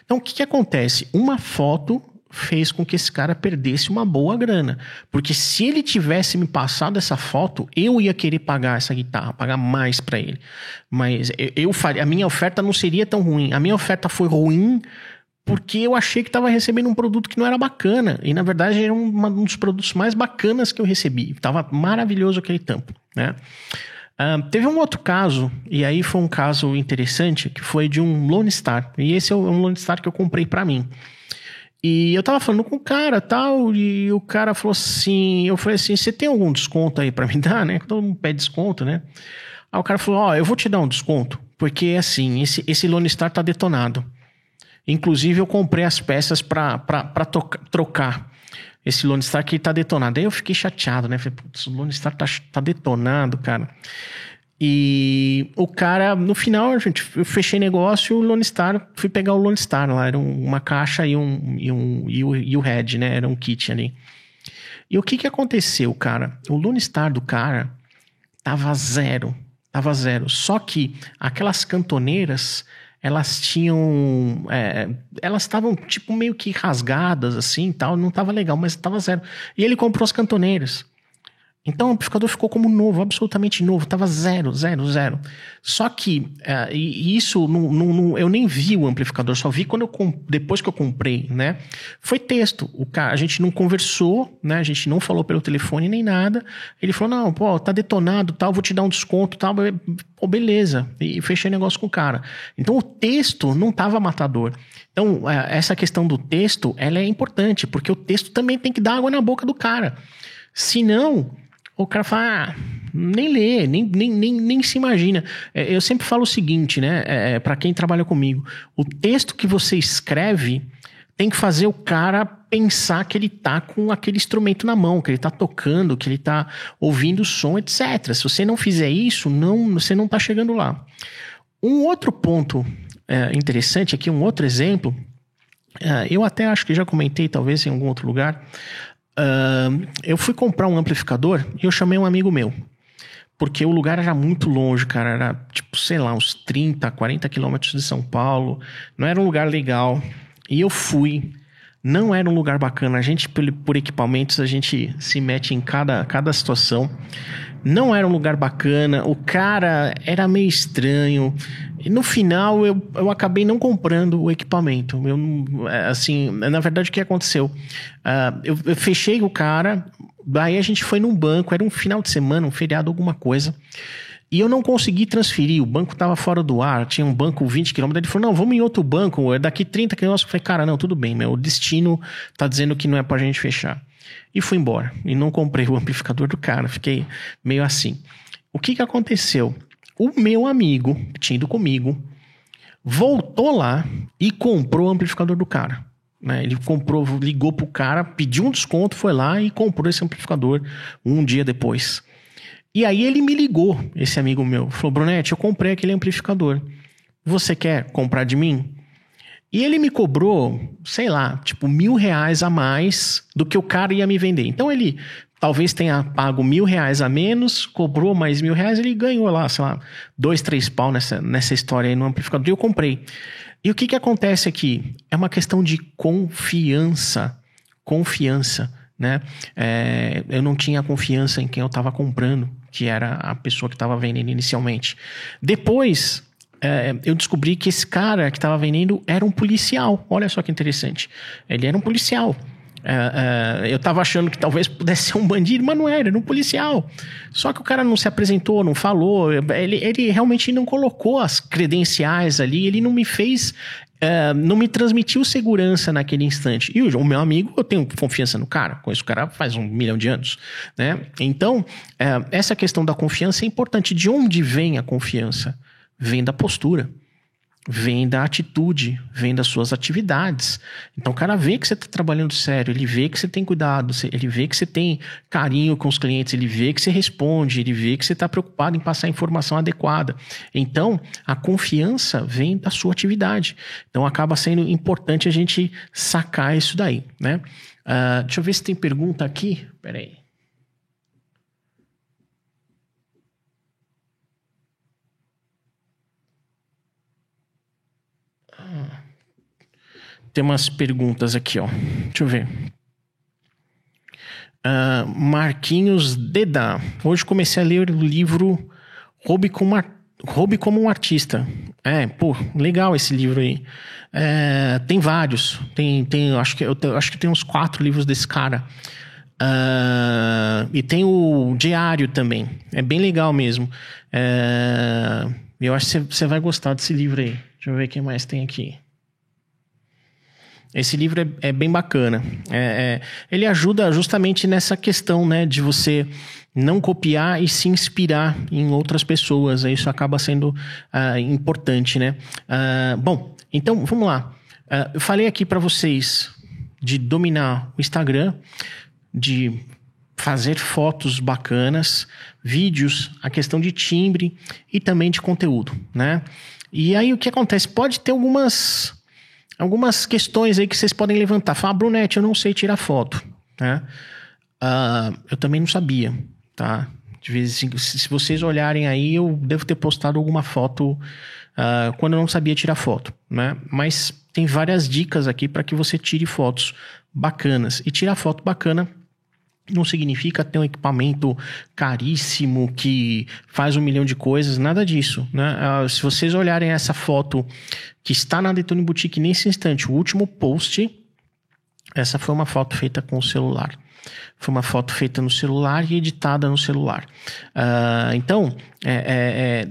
Então, o que acontece? Uma foto fez com que esse cara perdesse uma boa grana. Porque se ele tivesse me passado essa foto, eu ia querer pagar essa guitarra, pagar mais pra ele. Mas a minha oferta não seria tão ruim. A minha oferta foi ruim porque eu achei que estava recebendo um produto que não era bacana. E, na verdade, era um dos produtos mais bacanas que eu recebi. Estava maravilhoso aquele tampo, né? Teve um outro caso, e aí foi um caso interessante, que foi de um Lone Star. E esse é um Lone Star que eu comprei para mim. E eu tava falando com o cara tal, e o cara falou assim... Eu falei assim, você tem algum desconto aí para me dar, né? Todo mundo pede desconto, né? Aí o cara falou, ó, eu vou te dar um desconto, porque, assim, esse Lone Star tá detonado. Inclusive, eu comprei as peças para trocar esse Lone Star que tá detonado. Aí eu fiquei chateado, né? Falei, putz, o Lone Star tá detonado, cara. E o cara, no final, eu fechei negócio e o Lone Star, fui pegar o Lone Star lá. Era uma caixa e o head, né? Era um kit ali. E o que aconteceu, cara? O Lone Star do cara tava zero. Só que aquelas cantoneiras... elas tinham... elas estavam tipo meio que rasgadas assim tal, não estava legal, mas estava zero. E ele comprou as cantoneiras. Então o amplificador ficou como novo, absolutamente novo, estava zero. Só que isso eu nem vi o amplificador, só vi depois que eu comprei, né? Foi texto. A gente não conversou, né? A gente não falou pelo telefone nem nada. Ele falou, não, pô, tá detonado, tal, vou te dar um desconto, tal. Pô, beleza. E fechei negócio com o cara. Então o texto não estava matador. Então essa questão do texto, ela é importante, porque o texto também tem que dar água na boca do cara. Senão... o cara fala, nem lê, nem se imagina. Eu sempre falo o seguinte, né? Para quem trabalha comigo, o texto que você escreve tem que fazer o cara pensar que ele tá com aquele instrumento na mão, que ele tá tocando, que ele tá ouvindo o som, etc. Se você não fizer isso, você não tá chegando lá. Um outro ponto interessante aqui, um outro exemplo, eu até acho que já comentei, talvez em algum outro lugar. Eu fui comprar um amplificador e eu chamei um amigo meu, porque o lugar era muito longe, cara, era tipo, sei lá, uns 30, 40 quilômetros de São Paulo, não era um lugar legal, e eu fui, não era um lugar bacana, a gente por equipamentos, a gente se mete em cada situação, não era um lugar bacana, o cara era meio estranho, e no final eu acabei não comprando o equipamento. Assim, na verdade, o que aconteceu? Eu fechei o cara, daí a gente foi num banco, era um final de semana, um feriado, alguma coisa. E eu não consegui transferir, o banco estava fora do ar, tinha um banco 20 km, ele falou, não, vamos em outro banco, é daqui 30 km. Eu falei, cara, não, tudo bem, o destino tá dizendo que não é pra gente fechar. E fui embora, e não comprei o amplificador do cara, fiquei meio assim. O que aconteceu? O meu amigo, que tinha ido comigo, voltou lá e comprou o amplificador do cara. Ele comprou, ligou pro cara, pediu um desconto, foi lá e comprou esse amplificador um dia depois. E aí ele me ligou, esse amigo meu, falou, Brunetti, eu comprei aquele amplificador, você quer comprar de mim? E ele me cobrou, sei lá, tipo R$1.000 a mais do que o cara ia me vender. Então ele talvez tenha pago R$1.000 a menos, cobrou mais R$1.000, ele ganhou lá, sei lá, 2, 3 pau nessa história aí no amplificador. E eu comprei. E o que acontece aqui? É uma questão de confiança. Confiança, né? Eu não tinha confiança em quem eu estava comprando, que era a pessoa que estava vendendo inicialmente. Depois, eu descobri que esse cara que estava vendendo era um policial. Olha só que interessante. Ele era um policial. Eu estava achando que talvez pudesse ser um bandido, mas não era um policial. Só que o cara não se apresentou, não falou, ele realmente não colocou as credenciais ali, ele não me fez, não me transmitiu segurança naquele instante. E o meu amigo, eu tenho confiança no cara, conheço o cara faz 1 milhão de anos, né? Então, essa questão da confiança é importante. De onde vem a confiança? Vem da postura. Vem da atitude, vem das suas atividades. Então o cara vê que você está trabalhando sério, ele vê que você tem cuidado, ele vê que você tem carinho com os clientes, ele vê que você responde, ele vê que você está preocupado em passar a informação adequada. Então a confiança vem da sua atividade. Então acaba sendo importante a gente sacar isso daí, né? Deixa eu ver se tem pergunta aqui. Peraí. Tem umas perguntas aqui, ó. Deixa eu ver. Marquinhos Deda. Hoje comecei a ler o livro Roube como um Artista. Legal esse livro aí. Tem vários. Acho que tem uns 4 livros desse cara. E tem o Diário também. É bem legal mesmo. Eu acho que você vai gostar desse livro aí. Deixa eu ver o que mais tem aqui. Esse livro é bem bacana. Ele ajuda justamente nessa questão, né, de você não copiar e se inspirar em outras pessoas. Isso acaba sendo importante, né? Bom, então vamos lá. Eu falei aqui para vocês de dominar o Instagram, de fazer fotos bacanas, vídeos, a questão de timbre e também de conteúdo, né? E aí o que acontece? Pode ter algumas questões aí que vocês podem levantar. Fala, Brunetti, eu não sei tirar foto, né? Eu também não sabia, tá? De vez em quando, se vocês olharem aí, eu devo ter postado alguma foto quando eu não sabia tirar foto, né? Mas tem várias dicas aqui para que você tire fotos bacanas. E tirar foto bacana não significa ter um equipamento caríssimo que faz 1 milhão de coisas, nada disso, né? Se vocês olharem essa foto que está na Detone Boutique nesse instante, o último post, essa foi uma foto feita com o celular. Foi uma foto feita no celular e editada no celular. Então,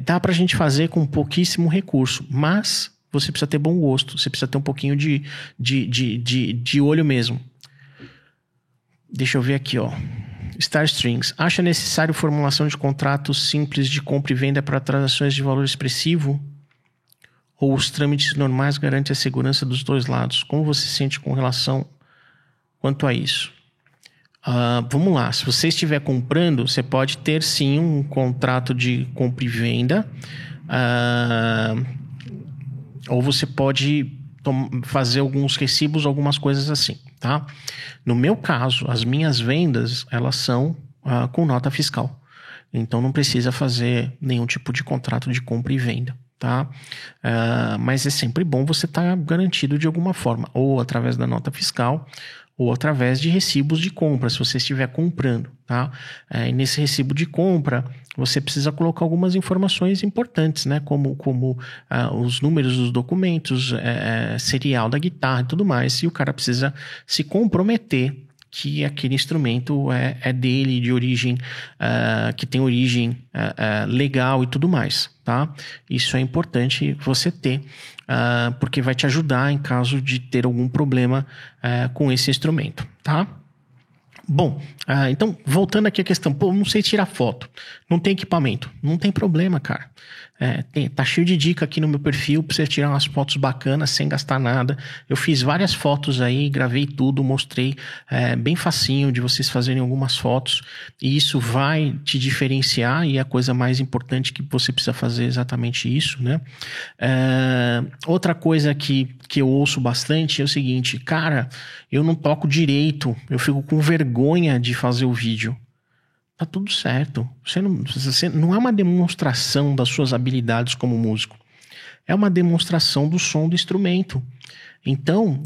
dá pra gente fazer com pouquíssimo recurso, mas você precisa ter bom gosto, você precisa ter um pouquinho de olho mesmo. Deixa eu ver aqui, ó. Star Strings. Acha necessário formulação de contratos simples de compra e venda para transações de valor expressivo? Ou os trâmites normais garantem a segurança dos dois lados? Como você se sente com relação quanto a isso? Vamos lá. Se você estiver comprando, você pode ter sim um contrato de compra e venda. Ou você pode fazer alguns recibos, algumas coisas assim, tá? No meu caso, as minhas vendas, elas são com nota fiscal. Então, não precisa fazer nenhum tipo de contrato de compra e venda, tá? Mas é sempre bom você estar garantido de alguma forma, ou através da nota fiscal, ou através de recibos de compra, se você estiver comprando, tá? E nesse recibo de compra, você precisa colocar algumas informações importantes, né? Como os números dos documentos, serial da guitarra e tudo mais. E o cara precisa se comprometer que aquele instrumento é dele, de origem, que tem origem legal e tudo mais, tá? Isso é importante você ter, porque vai te ajudar em caso de ter algum problema com esse instrumento, tá? Bom, então, voltando aqui à questão, não sei tirar foto, não tem equipamento, não tem problema, cara. Tá cheio de dica aqui no meu perfil pra você tirar umas fotos bacanas sem gastar nada. Eu fiz várias fotos aí, gravei tudo, mostrei, bem facinho de vocês fazerem algumas fotos, e isso vai te diferenciar, e é a coisa mais importante que você precisa fazer exatamente isso, né? Outra coisa que eu ouço bastante é o seguinte: cara, eu não toco direito, eu fico com vergonha de fazer o vídeo. Tá tudo certo. Você não é uma demonstração das suas habilidades como músico. É uma demonstração do som do instrumento. Então,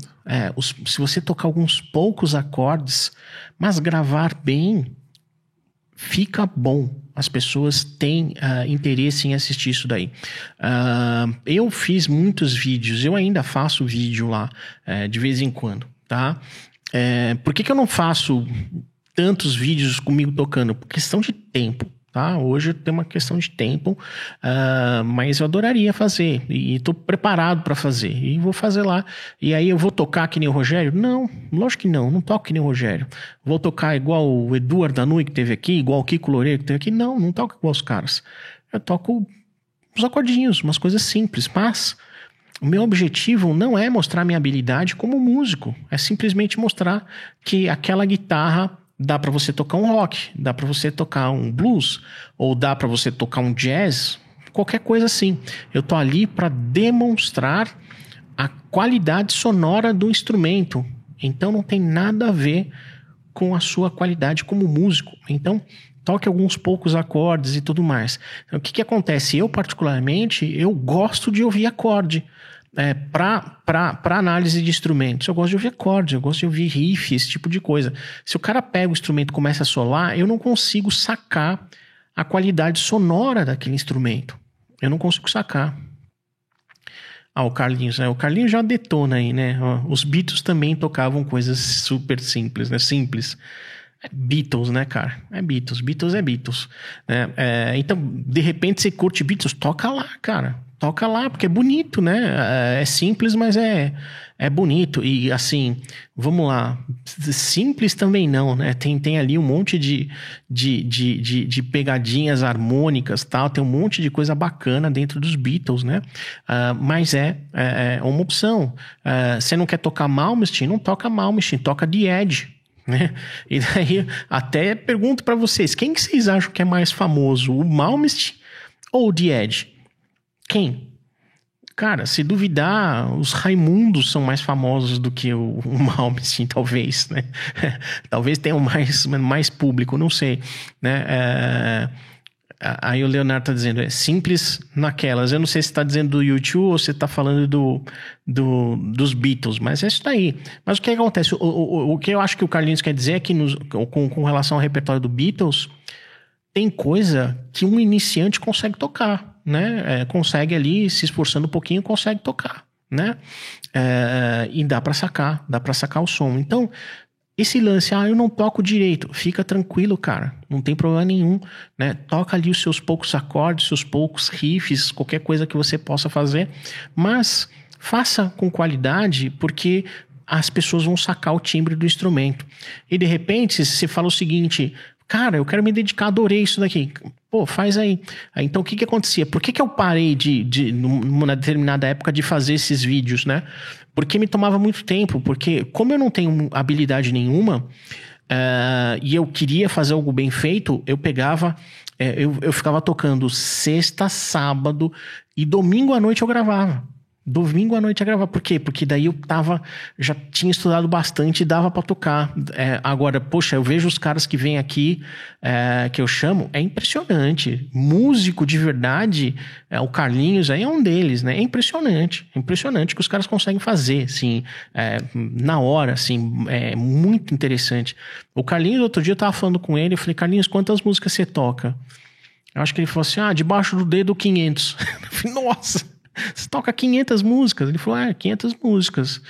se você tocar alguns poucos acordes, mas gravar bem, fica bom. As pessoas têm interesse em assistir isso daí. Eu fiz muitos vídeos, eu ainda faço vídeo lá de vez em quando, tá? Por que eu não faço tantos vídeos comigo tocando? Por questão de tempo, tá? Hoje eu tenho uma questão de tempo, mas eu adoraria fazer, e estou preparado para fazer, e vou fazer lá. E aí eu vou tocar que nem o Rogério? Não, lógico que não toco que nem o Rogério. Vou tocar igual o Eduardo Danui que teve aqui, igual o Kiko Loureiro que teve aqui? Não toco igual os caras. Eu toco uns acordinhos, umas coisas simples, mas o meu objetivo não é mostrar minha habilidade como músico, é simplesmente mostrar que aquela guitarra dá para você tocar um rock, dá para você tocar um blues, ou dá para você tocar um jazz, qualquer coisa assim. Eu tô ali para demonstrar a qualidade sonora do instrumento. Então não tem nada a ver com a sua qualidade como músico. Então toque alguns poucos acordes e tudo mais. Então, o que acontece? Eu particularmente, eu gosto de ouvir acorde. Para análise de instrumentos, eu gosto de ouvir acordes, eu gosto de ouvir riff, esse tipo de coisa. Se o cara pega o instrumento e começa a solar, eu não consigo sacar a qualidade sonora daquele instrumento. Eu não consigo sacar. O Carlinhos, né? O Carlinhos já detona aí, né? Os Beatles também tocavam coisas super simples, né? Simples. Beatles, né, cara? Beatles é Beatles. Né? Então, de repente, você curte Beatles, toca lá, cara. Toca lá, porque é bonito, né? É simples, mas é bonito. E assim, vamos lá, simples também não, né? Tem ali um monte de pegadinhas harmônicas, tal. Tem um monte de coisa bacana dentro dos Beatles, né? Mas é uma opção. Você não quer tocar Malmsteen? Não toca Malmsteen, toca The Edge. Né? E daí até pergunto para vocês, quem que vocês acham que é mais famoso, o Malmsteen ou o The Edge? Quem? Cara, se duvidar, os Raimundos são mais famosos do que o Malmsteen, talvez, né? Talvez tenham mais público, não sei, né? Aí o Leonardo tá dizendo, é simples naquelas. Eu não sei se tá dizendo do U2 ou se tá falando dos Beatles, mas é isso daí. Mas o que acontece? O que eu acho que o Carlinhos quer dizer é que com relação ao repertório do Beatles, tem coisa que um iniciante consegue tocar, né? Consegue ali, se esforçando um pouquinho, consegue tocar, né? E dá pra sacar o som. Então, esse lance, eu não toco direito, fica tranquilo, cara, não tem problema nenhum, né? Toca ali os seus poucos acordes, seus poucos riffs, qualquer coisa que você possa fazer, mas faça com qualidade, porque as pessoas vão sacar o timbre do instrumento. E de repente, você fala o seguinte, cara, eu quero me dedicar, adorei isso daqui. Pô, faz aí. Então, o que acontecia? Por que eu parei numa determinada época de fazer esses vídeos, né? Porque me tomava muito tempo. Porque, como eu não tenho habilidade nenhuma, e eu queria fazer algo bem feito, eu pegava... Eu ficava tocando sexta, sábado e domingo à noite eu gravava. Domingo à noite a gravar. Por quê? Porque daí eu já tinha estudado bastante e dava pra tocar. Agora, poxa, eu vejo os caras que vêm aqui, que eu chamo, é impressionante. Músico de verdade, o Carlinhos aí é um deles, né? É impressionante o que os caras conseguem fazer, assim, na hora, assim, é muito interessante. O Carlinhos, outro dia eu tava falando com ele, eu falei, Carlinhos, quantas músicas você toca? Eu acho que ele falou assim, debaixo do dedo 500. Eu falei, nossa! Você toca 500 músicas. Ele falou, 500 músicas.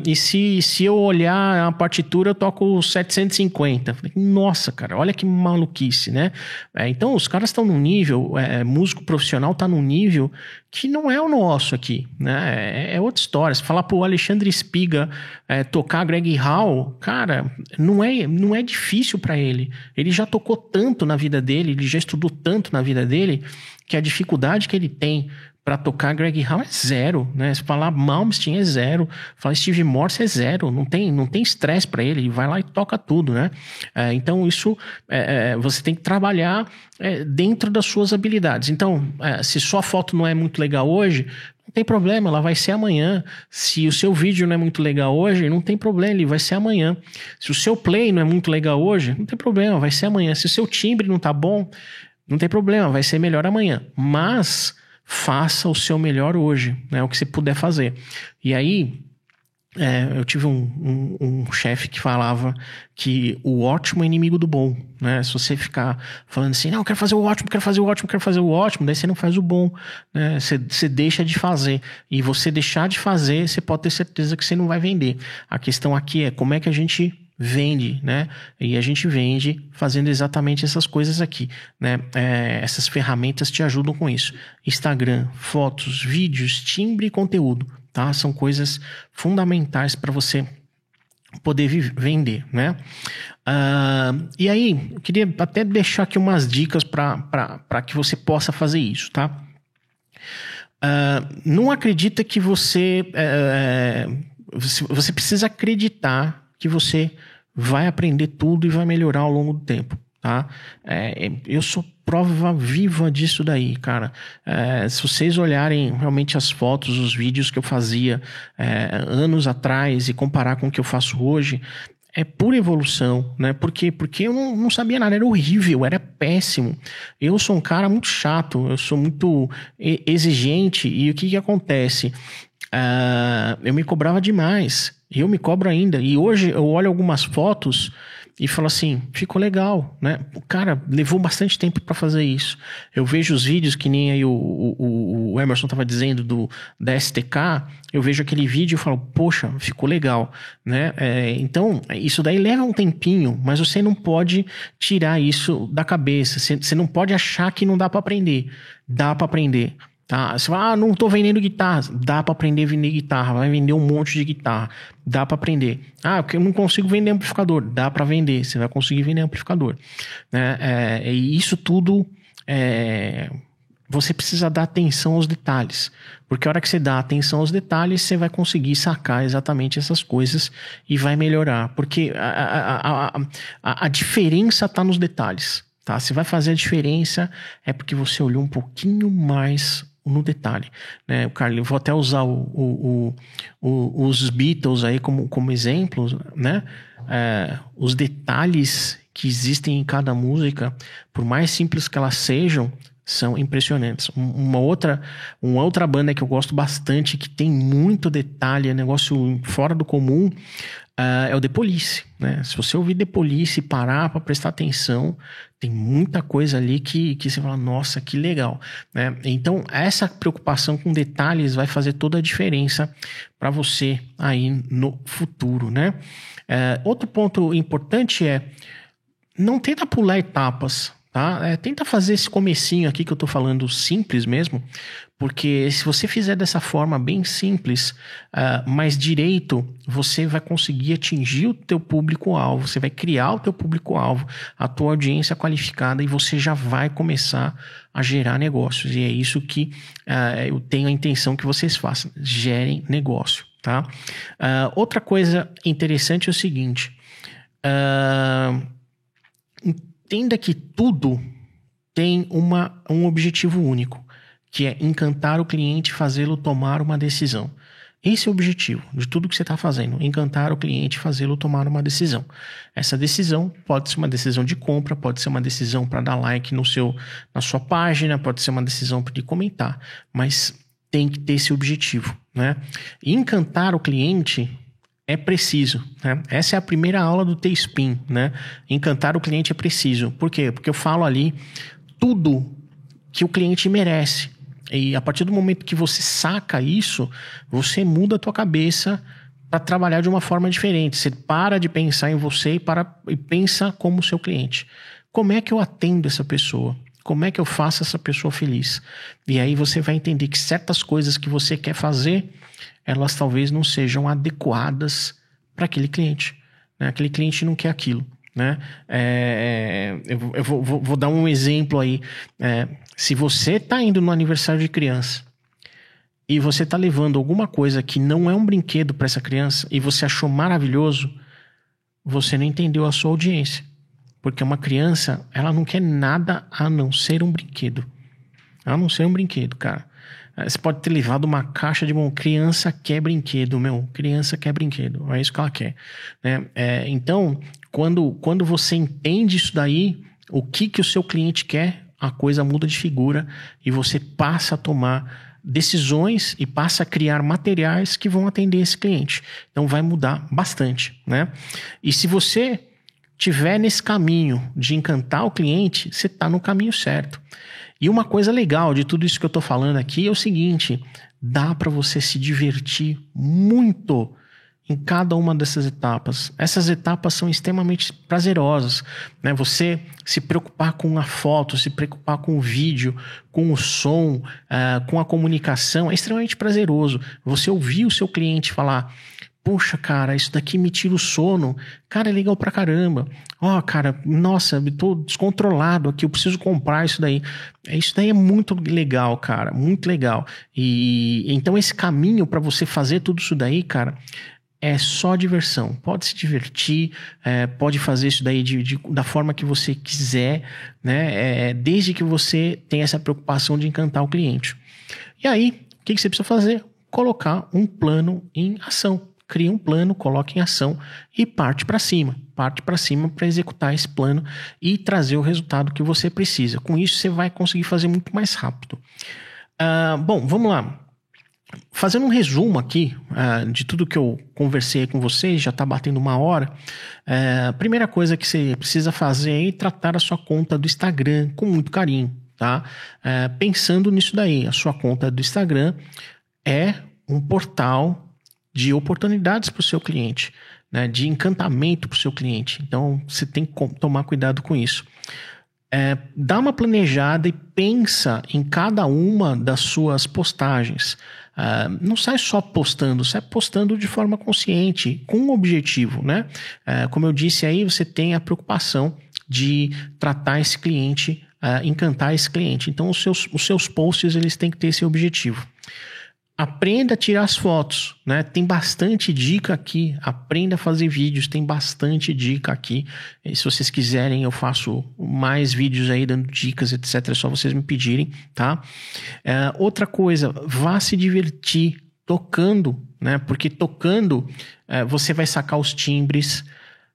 E se eu olhar a partitura, eu toco 750. Eu falei, nossa, cara, olha que maluquice, né? Então, os caras estão num nível, músico profissional está num nível que não é o nosso aqui, né? É outra história. Se falar pro Alexandre Spiga tocar Greg Hall, cara, não é difícil para ele. Ele já tocou tanto na vida dele, ele já estudou tanto na vida dele, que a dificuldade que ele tem para tocar Greg Hall é zero, né? Se falar Malmsteen é zero, falar Steve Morse é zero, não tem estresse para ele vai lá e toca tudo, né? Então isso você tem que trabalhar dentro das suas habilidades. Então, se sua foto não é muito legal hoje, não tem problema, ela vai ser amanhã. Se o seu vídeo não é muito legal hoje, não tem problema, ele vai ser amanhã. Se o seu play não é muito legal hoje, não tem problema, vai ser amanhã. Se o seu timbre não tá bom, não tem problema, vai ser melhor amanhã. Mas faça o seu melhor hoje, né? O que você puder fazer. E aí, eu tive um chefe que falava que o ótimo é inimigo do bom, né? Se você ficar falando assim, não, eu quero fazer o ótimo, quero fazer o ótimo, quero fazer o ótimo, daí você não faz o bom, né? Você deixa de fazer. E você deixar de fazer, você pode ter certeza que você não vai vender. A questão aqui é como é que a gente vende, né? E a gente vende fazendo exatamente essas coisas aqui, né? Essas ferramentas te ajudam com isso. Instagram, fotos, vídeos, timbre e conteúdo, tá? São coisas fundamentais para você poder vender, né? E aí, eu queria até deixar aqui umas dicas para que você possa fazer isso, tá? Não acredita que você precisa acreditar que você vai aprender tudo e vai melhorar ao longo do tempo, tá? Eu sou prova viva disso daí, cara. Se vocês olharem realmente as fotos, os vídeos que eu fazia anos atrás e comparar com o que eu faço hoje, é pura evolução, né? Porque eu não sabia nada, era horrível, era péssimo. Eu sou um cara muito chato, eu sou muito exigente e o que acontece? Eu me cobrava demais. Eu me cobro ainda. E hoje eu olho algumas fotos e falo assim, ficou legal, né? O cara levou bastante tempo para fazer isso. Eu vejo os vídeos que nem aí o Emerson estava dizendo da STK, eu vejo aquele vídeo e falo, poxa, ficou legal, né? Então, isso daí leva um tempinho, mas você não pode tirar isso da cabeça. Você não pode achar que não dá para aprender. Dá para aprender. Tá? Você fala, não tô vendendo guitarra. Dá para aprender a vender guitarra. Vai vender um monte de guitarra. Dá para aprender. Porque eu não consigo vender amplificador. Dá para vender. Você vai conseguir vender amplificador. Né? E isso tudo você precisa dar atenção aos detalhes. Porque a hora que você dá atenção aos detalhes, você vai conseguir sacar exatamente essas coisas e vai melhorar. Porque a diferença está nos detalhes. Tá? Se vai fazer a diferença, é porque você olhou um pouquinho mais no detalhe, né? Carlos, eu vou até usar os Beatles aí como exemplos, né? Os detalhes que existem em cada música, por mais simples que elas sejam, são impressionantes. Uma outra banda que eu gosto bastante, que tem muito detalhe, é negócio fora do comum, é o The Police, né? Se você ouvir The Police e parar para prestar atenção, tem muita coisa ali que você fala, nossa, que legal, né? Então, essa preocupação com detalhes vai fazer toda a diferença para você aí no futuro, né? Outro ponto importante não tenta pular etapas, tá? Tenta fazer esse comecinho aqui que eu tô falando simples mesmo, porque se você fizer dessa forma bem simples, mais direito, você vai conseguir atingir o teu público-alvo, você vai criar o teu público-alvo, a tua audiência qualificada e você já vai começar a gerar negócios. E é isso que eu tenho a intenção que vocês façam, gerem negócio, tá? Outra coisa interessante é o seguinte, entenda que tudo tem um objetivo único, que é encantar o cliente e fazê-lo tomar uma decisão. Esse é o objetivo de tudo que você está fazendo, encantar o cliente e fazê-lo tomar uma decisão. Essa decisão pode ser uma decisão de compra, pode ser uma decisão para dar like na sua página, pode ser uma decisão para comentar, mas tem que ter esse objetivo, né? E encantar o cliente é preciso, né? Essa é a primeira aula do T-Spin, né? Encantar o cliente é preciso. Por quê? Porque eu falo ali tudo que o cliente merece. E a partir do momento que você saca isso, você muda a tua cabeça para trabalhar de uma forma diferente. Você para de pensar em você e pensa como seu cliente. Como é que eu atendo essa pessoa? Como é que eu faço essa pessoa feliz? E aí você vai entender que certas coisas que você quer fazer, elas talvez não sejam adequadas para aquele cliente. Né? Aquele cliente não quer aquilo. Né? Eu vou dar um exemplo aí. Se você está indo no aniversário de criança e você está levando alguma coisa que não é um brinquedo para essa criança e você achou maravilhoso, você não entendeu a sua audiência. Porque uma criança, ela não quer nada a não ser um brinquedo. A não ser um brinquedo, cara. Você pode ter levado uma caixa de criança quer brinquedo, criança quer brinquedo. É isso que ela quer. Né? Então, quando você entende isso daí, o que o seu cliente quer, a coisa muda de figura e você passa a tomar decisões e passa a criar materiais que vão atender esse cliente. Então, vai mudar bastante. Né? E se você tiver nesse caminho de encantar o cliente, você está no caminho certo. E uma coisa legal de tudo isso que eu estou falando aqui é o seguinte: dá para você se divertir muito em cada uma dessas etapas. Essas etapas são extremamente prazerosas, né? Você se preocupar com a foto, se preocupar com o vídeo, com o som, com a comunicação, é extremamente prazeroso. Você ouvir o seu cliente falar: poxa, cara, isso daqui me tira o sono. Cara, é legal pra caramba. Ó, cara, nossa, eu tô descontrolado aqui, eu preciso comprar isso daí. Isso daí é muito legal, cara, muito legal. E então esse caminho pra você fazer tudo isso daí, cara, é só diversão. Pode se divertir, pode fazer isso daí da forma que você quiser, né? Desde que você tenha essa preocupação de encantar o cliente. E aí, o que você precisa fazer? Colocar um plano em ação. Cria um plano, coloque em ação e parte para cima. Parte para cima para executar esse plano e trazer o resultado que você precisa. Com isso, você vai conseguir fazer muito mais rápido. Bom, vamos lá. Fazendo um resumo aqui de tudo que eu conversei com vocês, já está batendo 1 hora. A primeira coisa que você precisa fazer é tratar a sua conta do Instagram com muito carinho. Tá? Pensando nisso daí, a sua conta do Instagram é um portal de oportunidades para o seu cliente, né? De encantamento para o seu cliente. Então, você tem que tomar cuidado com isso. Dá uma planejada e pensa em cada uma das suas postagens. Não sai só postando, sai postando de forma consciente, com um objetivo, né? Como eu disse aí, você tem a preocupação de tratar esse cliente, encantar esse cliente. Então, os seus posts eles têm que ter esse objetivo. Aprenda a tirar as fotos, né? Tem bastante dica aqui. Aprenda a fazer vídeos, tem bastante dica aqui. E se vocês quiserem, eu faço mais vídeos aí dando dicas, etc. É só vocês me pedirem, tá? Outra coisa, vá se divertir tocando, né? Porque tocando, você vai sacar os timbres,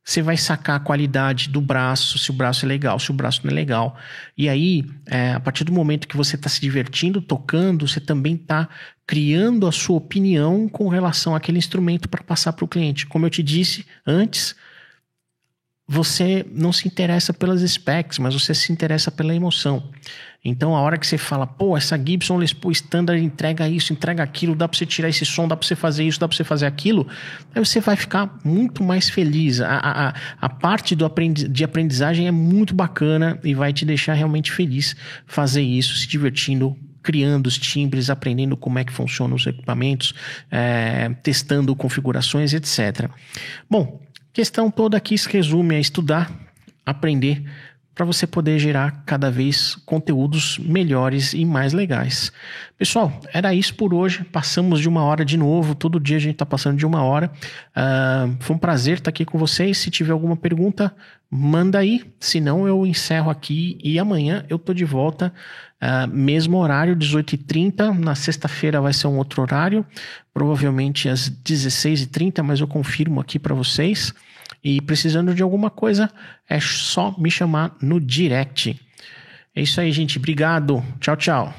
você vai sacar a qualidade do braço, se o braço é legal, se o braço não é legal. E aí, a partir do momento que você está se divertindo tocando, você também está criando a sua opinião com relação àquele instrumento para passar para o cliente. Como eu te disse antes, você não se interessa pelas specs, mas você se interessa pela emoção. Então, a hora que você fala, pô, essa Gibson Les Paul Standard entrega isso, entrega aquilo, dá para você tirar esse som, dá para você fazer isso, dá para você fazer aquilo, aí você vai ficar muito mais feliz. A parte de aprendizagem é muito bacana e vai te deixar realmente feliz fazer isso, se divertindo, criando os timbres, aprendendo como é que funcionam os equipamentos, testando configurações, etc. Bom, a questão toda aqui se resume a estudar, aprender, para você poder gerar cada vez conteúdos melhores e mais legais. Pessoal, era isso por hoje. Passamos de 1 hora de novo. Todo dia a gente está passando de 1 hora. Foi um prazer estar aqui com vocês. Se tiver alguma pergunta, manda aí. Se não, eu encerro aqui e amanhã eu tô de volta. Mesmo horário, 18h30. Na sexta-feira vai ser um outro horário. Provavelmente às 16h30, mas eu confirmo aqui para vocês. E precisando de alguma coisa, é só me chamar no direct. É isso aí, gente. Obrigado. Tchau, tchau.